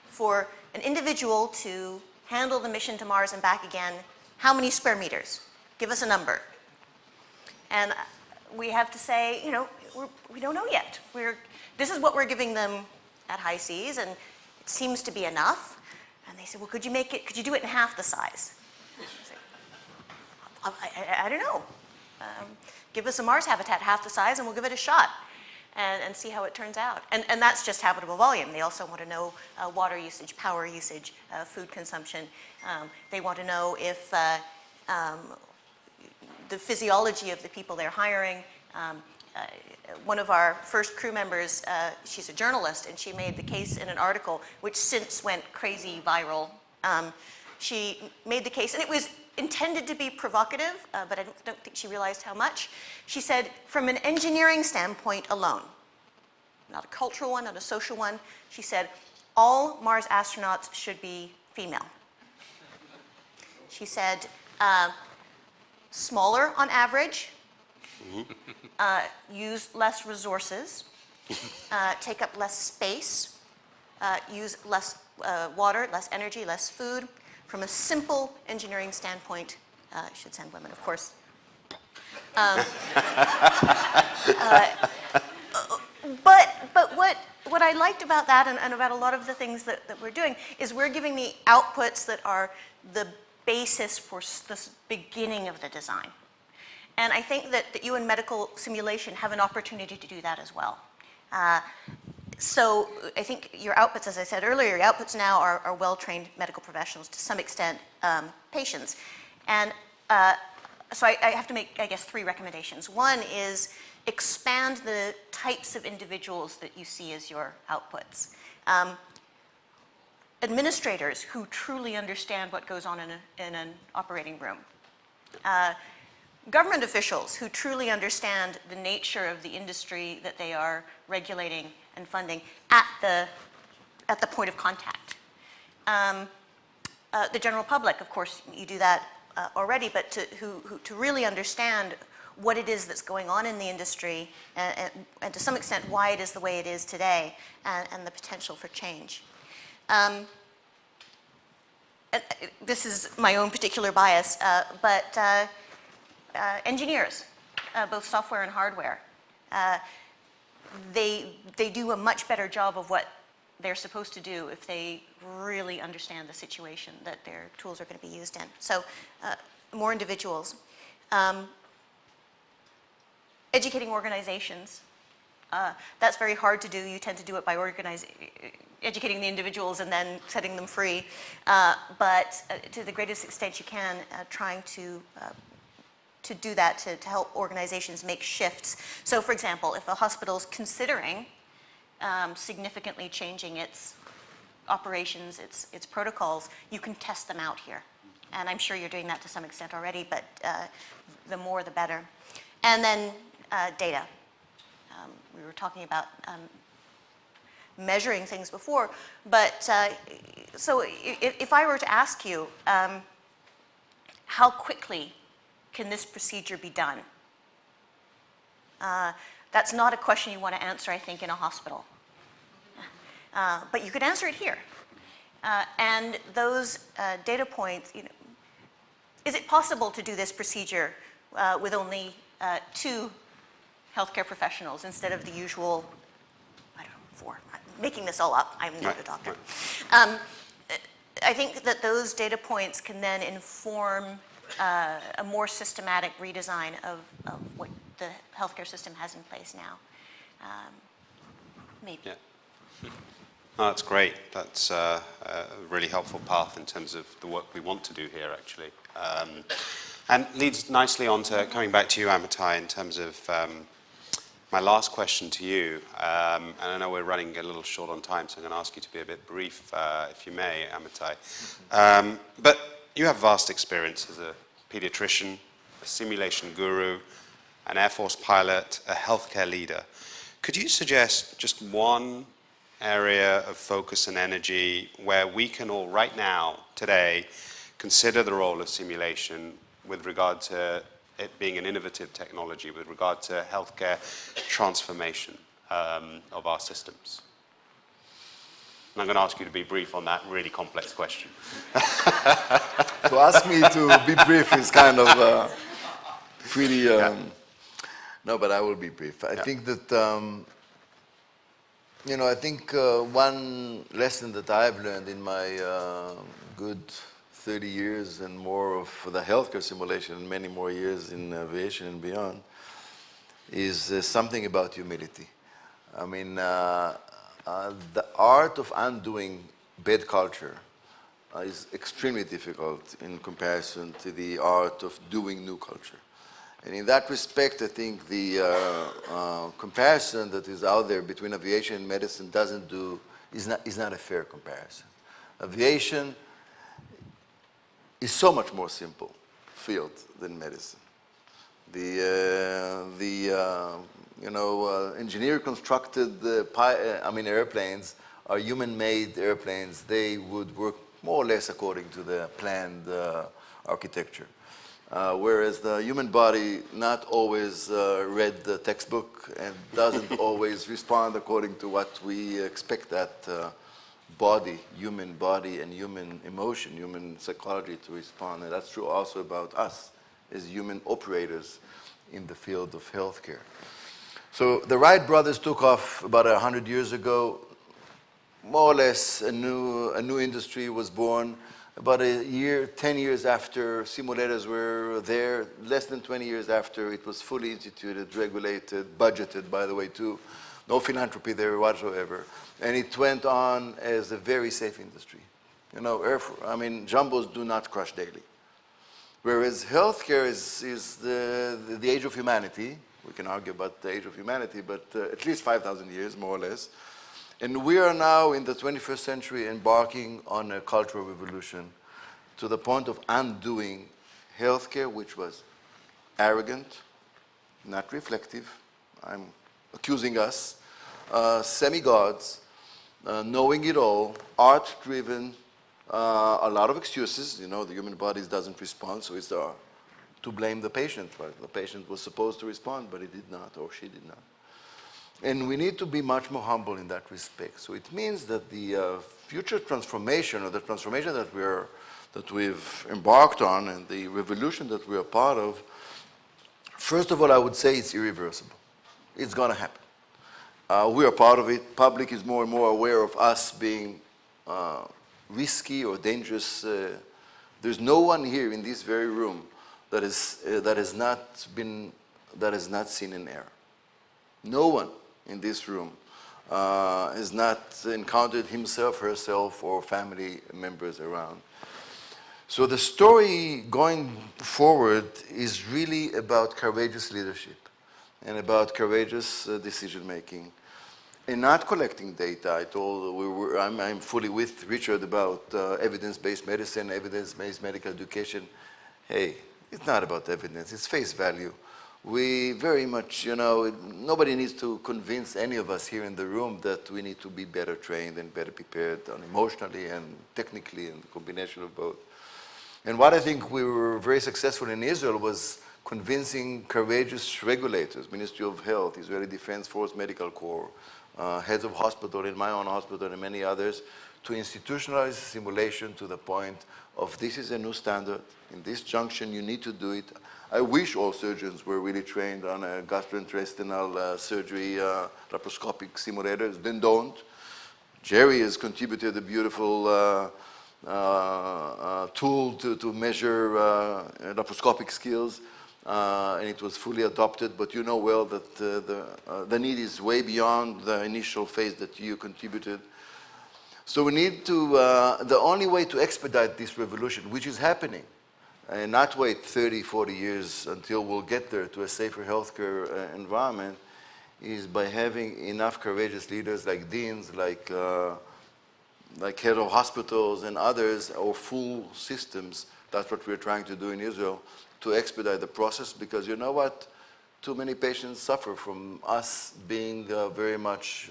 for an individual to handle the mission to Mars and back again? How many square meters? Give us a number. And we have to say, you know, we don't know yet. This is what we're giving them at high seas, and it seems to be enough. And they say, well, could you do it in half the size? I don't know. give us a Mars habitat half the size and we'll give it a shot and see how it turns out. And that's just habitable volume. They also want to know water usage, power usage, food consumption. They want to know if the physiology of the people they're hiring. One of our first crew members, she's a journalist, and she made the case in an article which since went crazy viral. She made the case, and it was intended to be provocative, but I don't think she realized how much. She said, from an engineering standpoint alone, not a cultural one, not a social one, she said, all Mars astronauts should be female. She said, smaller on average, use less resources, take up less space, use less water, less energy, less food. From a simple engineering standpoint, should send women, of course. But what I liked about that and about a lot of the things that we're doing is we're giving the outputs that are the basis for the beginning of the design. And I think that you in medical simulation have an opportunity to do that as well. So I think your outputs, as I said earlier, your outputs now are well-trained medical professionals, to some extent patients. And so I have to make, I guess, 3 recommendations. One is expand the types of individuals that you see as your outputs. Administrators who truly understand what goes on in an operating room. Government officials who truly understand the nature of the industry that they are regulating and funding at the point of contact. The general public, of course, you do that already, but to really understand what it is that's going on in the industry and to some extent why it is the way it is today and the potential for change. This is my own particular bias, but engineers, both software and hardware, they do a much better job of what they're supposed to do if they really understand the situation that their tools are going to be used in. So more individuals. Educating organizations. That's very hard to do. You tend to do it by educating the individuals and then setting them free. But to the greatest extent you can, trying to do that, to help organizations make shifts. So for example, if a hospital's considering significantly changing its operations, its protocols, you can test them out here. And I'm sure you're doing that to some extent already, but the more the better. And then data. We were talking about measuring things before, but so if I were to ask you, how quickly can this procedure be done? That's not a question you want to answer, I think, in a hospital. But you could answer it here. And those data points, you know, is it possible to do this procedure with only 2 healthcare professionals instead of the usual, I don't know, 4? I'm making this all up. I'm not a doctor. I think that those data points can then inform a more systematic redesign of what the healthcare system has in place now. Maybe. Yeah. Oh, that's great. That's a really helpful path in terms of the work we want to do here, actually. And leads nicely on to coming back to you, Amitai, in terms of my last question to you. And I know we're running a little short on time, so I'm going to ask you to be a bit brief, if you may, Amitai. But you have vast experience as a pediatrician, a simulation guru, an Air Force pilot, a healthcare leader. Could you suggest just one area of focus and energy where we can all right now, today, consider the role of simulation with regard to it being an innovative technology, with regard to healthcare transformation of our systems? And I'm going to ask you to be brief on that really complex question. To ask me to be brief is kind of pretty... No, but I will be brief. I think that, you know, I think one lesson that I've learned in my good 30 years and more of the healthcare simulation and many more years in aviation and beyond is something about humility. I mean, the art of undoing bad culture is extremely difficult in comparison to the art of doing new culture. And in that respect, I think the comparison that is out there between aviation and medicine is not a fair comparison. Aviation is so much more simple field than medicine. Engineer constructed airplanes are human-made airplanes. They would work more or less according to the planned architecture. Whereas the human body not always read the textbook and doesn't always respond according to what we expect that body, human body and human emotion, human psychology to respond. And that's true also about us as human operators in the field of healthcare. So the Wright brothers took off about 100 years ago. More or less a new industry was born. About 10 years after simulators were there, less than 20 years after it was fully instituted, regulated, budgeted, by the way, too. No philanthropy there whatsoever. And it went on as a very safe industry. You know, jumbos do not crash daily. Whereas healthcare is the age of humanity. We can argue about the age of humanity, but at least 5,000 years, more or less. And we are now in the 21st century embarking on a cultural revolution to the point of undoing healthcare, which was arrogant, not reflective. I'm accusing us, semi-gods, knowing it all, art-driven, a lot of excuses. You know, the human body doesn't respond, so it's to blame the patient. Right? The patient was supposed to respond, but he did not, or she did not. And we need to be much more humble in that respect. So it means that the future transformation, or the transformation that we've embarked on, and the revolution that we are part of, first of all, I would say it's irreversible. It's going to happen. We are part of it. Public is more and more aware of us being risky or dangerous. There's no one here in this very room that has not seen an error. No one in this room has not encountered himself, herself, or family members around. So the story going forward is really about courageous leadership and about courageous decision-making and not collecting data. I'm fully with Richard about evidence-based medicine, evidence-based medical education. Hey, it's not about evidence, it's face value. We very much, nobody needs to convince any of us here in the room that we need to be better trained and better prepared emotionally and technically, and the combination of both. And what I think we were very successful in Israel was convincing courageous regulators, Ministry of Health, Israeli Defense Force Medical Corps, heads of hospital in my own hospital and many others, to institutionalize simulation to the point of this is a new standard. In this junction, you need to do it. I wish all surgeons were really trained on a gastrointestinal surgery laparoscopic simulators, then don't. Jerry has contributed a beautiful tool to measure laparoscopic skills, and it was fully adopted, but you know well that the need is way beyond the initial phase that you contributed. So we need to, the only way to expedite this revolution, which is happening, and not wait 30, 40 years until we'll get there to a safer healthcare environment, is by having enough courageous leaders like deans, like head of hospitals and others, or full systems. That's what we're trying to do in Israel, to expedite the process, because you know what? Too many patients suffer from us being very much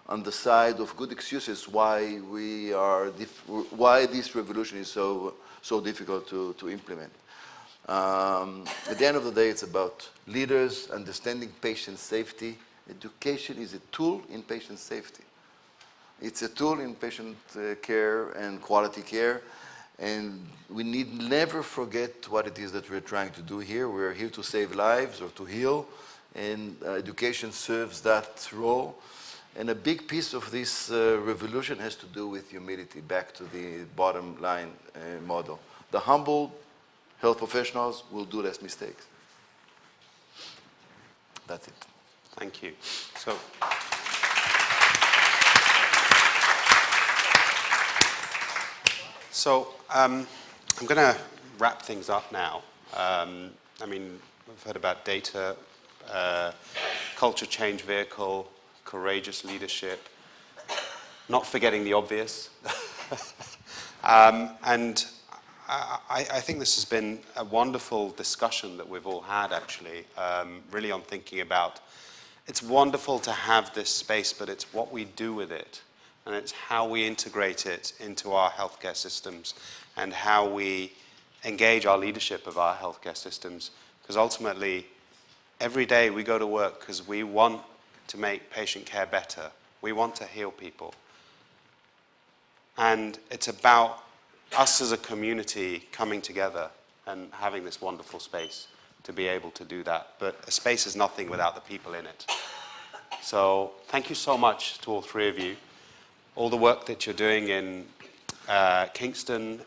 on the side of good excuses why why this revolution is so difficult to implement. At the end of the day, it's about leaders understanding patient safety. Education is a tool in patient safety. It's a tool in patient care and quality care, and we need never forget what it is that we're trying to do here. We're here to save lives or to heal, and education serves that role. And a big piece of this revolution has to do with humility, back to the bottom line model. The humble health professionals will do less mistakes. That's it. Thank you. So I'm going to wrap things up now. I mean, we've heard about data, culture change vehicle, courageous leadership, not forgetting the obvious. And I think this has been a wonderful discussion that we've all had, actually, really on thinking about, it's wonderful to have this space, but it's what we do with it, and it's how we integrate it into our healthcare systems and how we engage our leadership of our healthcare systems, because ultimately, every day we go to work because we want to make patient care better. We want to heal people. And it's about us as a community coming together and having this wonderful space to be able to do that. But a space is nothing without the people in it. So thank you so much to all three of you. All the work that you're doing in Kingston,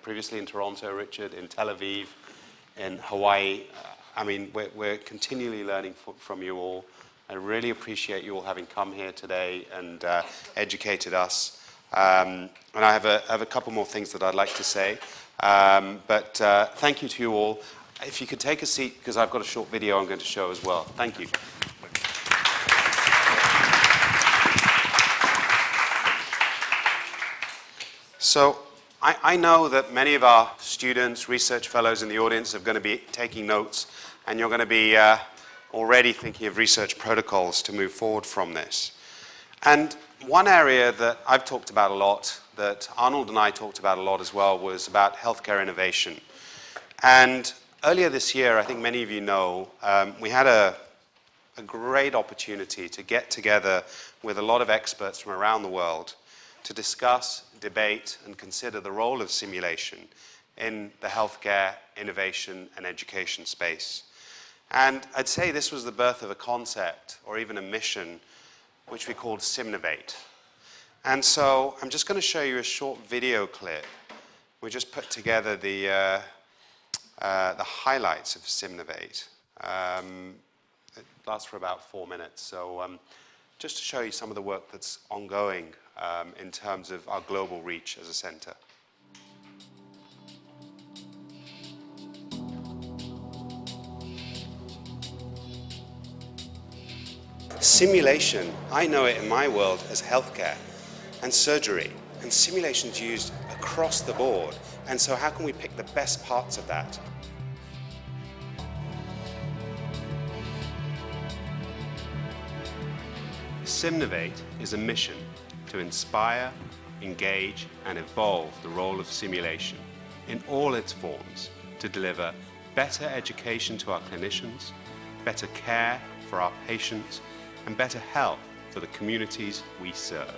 previously in Toronto, Richard, in Tel Aviv, in Hawaii. I mean, we're continually learning from you all. I really appreciate you all having come here today and educated us. And I have a couple more things that I'd like to say. But thank you to you all. If you could take a seat, because I've got a short video I'm going to show as well. Thank you. So I know that many of our students, research fellows in the audience are going to be taking notes, and you're going to be already thinking of research protocols to move forward from this. And one area that I've talked about a lot, that Arnold and I talked about a lot as well, was about healthcare innovation. And earlier this year, I think many of you know, we had a great opportunity to get together with a lot of experts from around the world to discuss, debate, and consider the role of simulation in the healthcare, innovation, and education space. And I'd say this was the birth of a concept, or even a mission, which we called Simnovate. And so I'm just going to show you a short video clip. We just put together the highlights of Simnovate. It lasts for about 4 minutes. So just to show you some of the work that's ongoing in terms of our global reach as a center. Simulation, I know it in my world as healthcare and surgery, and simulation's used across the board. And so how can we pick the best parts of that? Simnovate is a mission to inspire, engage, and evolve the role of simulation in all its forms to deliver better education to our clinicians, better care for our patients, and better health for the communities we serve.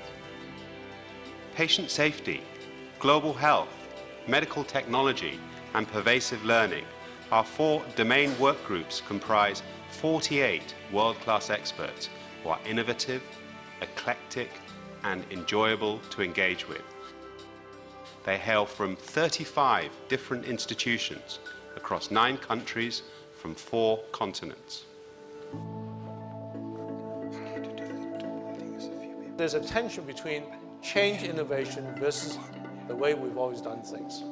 Patient safety, global health, medical technology, and pervasive learning, our 4 domain work groups comprise 48 world-class experts who are innovative, eclectic, and enjoyable to engage with. They hail from 35 different institutions across 9 countries from 4 continents. There's a tension between change innovation versus the way we've always done things.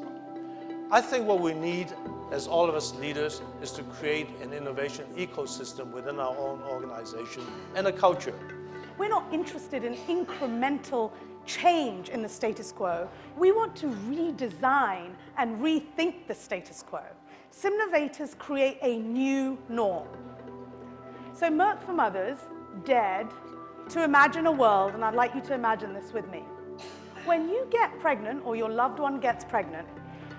I think what we need as all of us leaders is to create an innovation ecosystem within our own organization and a culture. We're not interested in incremental change in the status quo. We want to redesign and rethink the status quo. Simnovators create a new norm. So Merck for Mothers dared to imagine a world, and I'd like you to imagine this with me. When you get pregnant or your loved one gets pregnant,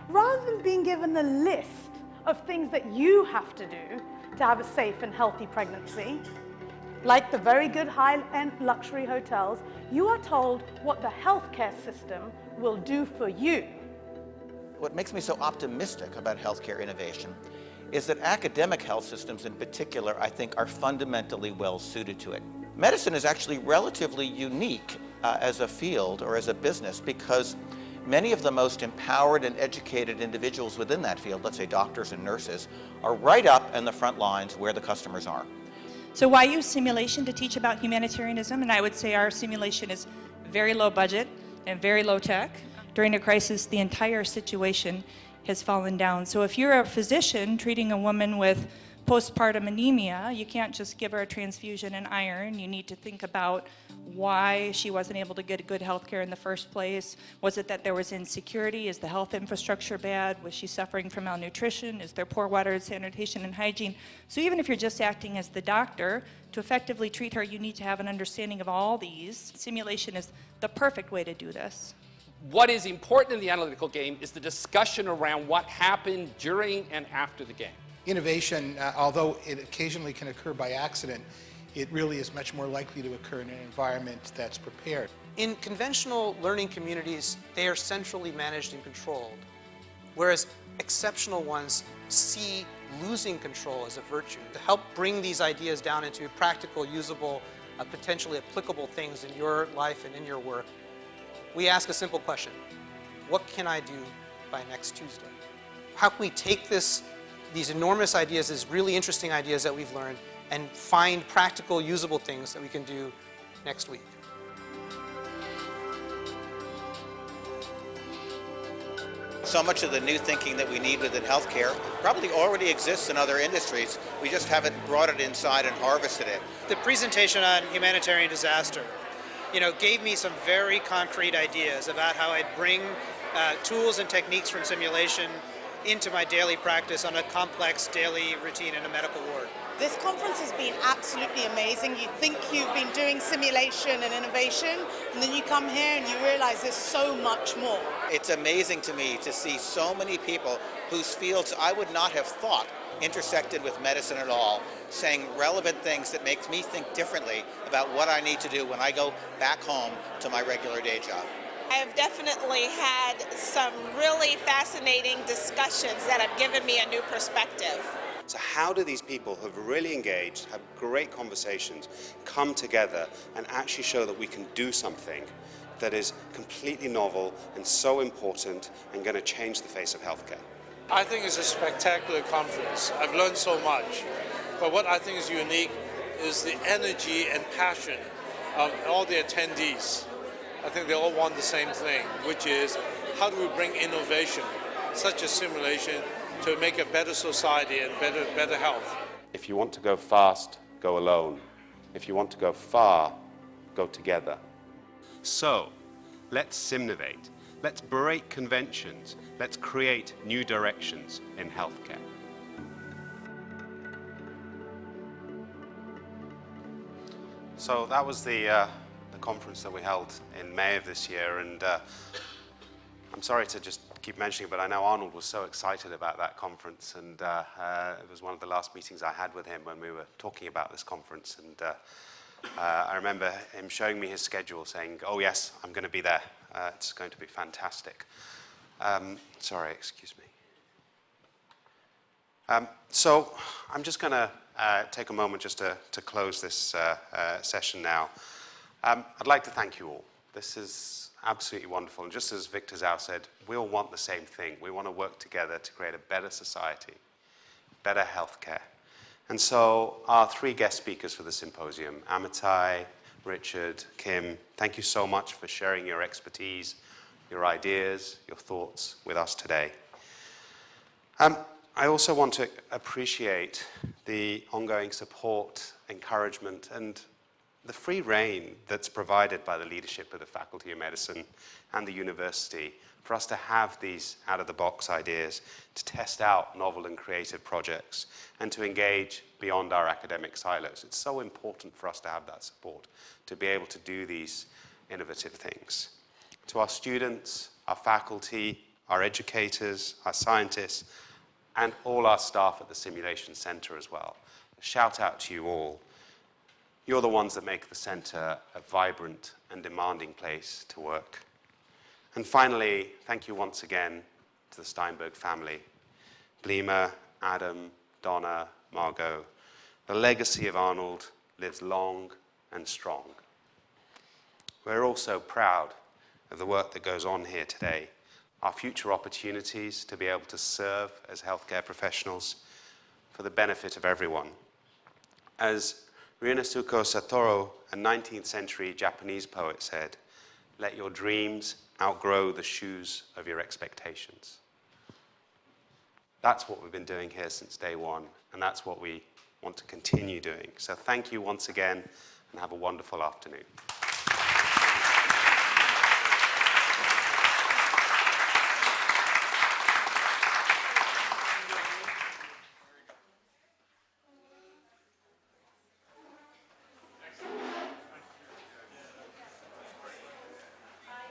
rather than being given a list of things that you have to do to have a safe and healthy pregnancy, like the very good high-end luxury hotels, you are told what the healthcare system will do for you. What makes me so optimistic about healthcare innovation is that academic health systems in particular, I think, are fundamentally well suited to it. medicine is actually relatively unique as a field or as a business because many of the most empowered and educated individuals within that field, let's say doctors and nurses, are right up in the front lines where the customers are. So why use simulation to teach about humanitarianism? And I would say our simulation is very low budget and very low tech. During a crisis, the entire situation has fallen down. So if you're a physician treating a woman with postpartum anemia, you can't just give her a transfusion and iron. You need to think about why she wasn't able to get good health care in the first place. Was it that there was insecurity? Is the health infrastructure bad? Was she suffering from malnutrition? Is there poor water, sanitation, and hygiene? So even if you're just acting as the doctor, to effectively treat her, you need to have an understanding of all these. Simulation is the perfect way to do this. What is important in the analytical game is the discussion around what happened during and after the game. Innovation, although it occasionally can occur by accident, it really is much more likely to occur in an environment that's prepared. In conventional learning communities, they are centrally managed and controlled, whereas exceptional ones see losing control as a virtue. To help bring these ideas down into practical, usable, potentially applicable things in your life and in your work, we ask a simple question: what can I do by next Tuesday? How can we take these enormous ideas, these really interesting ideas that we've learned, and find practical, usable things that we can do next week? So much of the new thinking that we need within healthcare probably already exists in other industries. We just haven't brought it inside and harvested it. The presentation on humanitarian disaster, gave me some very concrete ideas about how I'd bring tools and techniques from simulation into my daily practice on a complex daily routine in a medical ward. This conference has been absolutely amazing. You think you've been doing simulation and innovation, and then you come here and you realize there's so much more. It's amazing to me to see so many people whose fields I would not have thought intersected with medicine at all, saying relevant things that makes me think differently about what I need to do when I go back home to my regular day job. I have definitely had some really fascinating discussions that have given me a new perspective. So how do these people who have really engaged, have great conversations, come together and actually show that we can do something that is completely novel and so important and going to change the face of healthcare? I think it's a spectacular conference. I've learned so much. But what I think is unique is the energy and passion of all the attendees. I think they all want the same thing, which is how do we bring innovation, such as simulation, to make a better society and better health. If you want to go fast, go alone. If you want to go far, go together. So, let's simnovate. Let's break conventions. Let's create new directions in healthcare. So that was the conference that we held in May of this year, and I'm sorry to just keep mentioning it, but I know Arnold was so excited about that conference, and it was one of the last meetings I had with him when we were talking about this conference, and I remember him showing me his schedule, saying, "Oh yes, I'm going to be there. It's going to be fantastic." Sorry, excuse me. So I'm just going to take a moment just to close this session now. I'd like to thank you all. This is absolutely wonderful. And just as Victor Zhao said, we all want the same thing. We want to work together to create a better society, better healthcare. And so our three guest speakers for the symposium, Amitai, Richard, Kim, thank you so much for sharing your expertise, your ideas, your thoughts with us today. I also want to appreciate the ongoing support, encouragement, and the free rein that's provided by the leadership of the Faculty of Medicine and the university for us to have these out-of-the-box ideas, to test out novel and creative projects, and to engage beyond our academic silos. It's so important for us to have that support, to be able to do these innovative things. To our students, our faculty, our educators, our scientists, and all our staff at the Simulation Center as well. A shout out to you all. You're the ones that make the center a vibrant and demanding place to work. And finally, thank you once again to the Steinberg family. Blima, Adam, Donna, Margot. The legacy of Arnold lives long and strong. We're also proud of the work that goes on here today, our future opportunities to be able to serve as healthcare professionals for the benefit of everyone. As Ryunosuke Satoru, a 19th century Japanese poet, said, "Let your dreams outgrow the shoes of your expectations." That's what we've been doing here since day one, and that's what we want to continue doing. So thank you once again, and have a wonderful afternoon.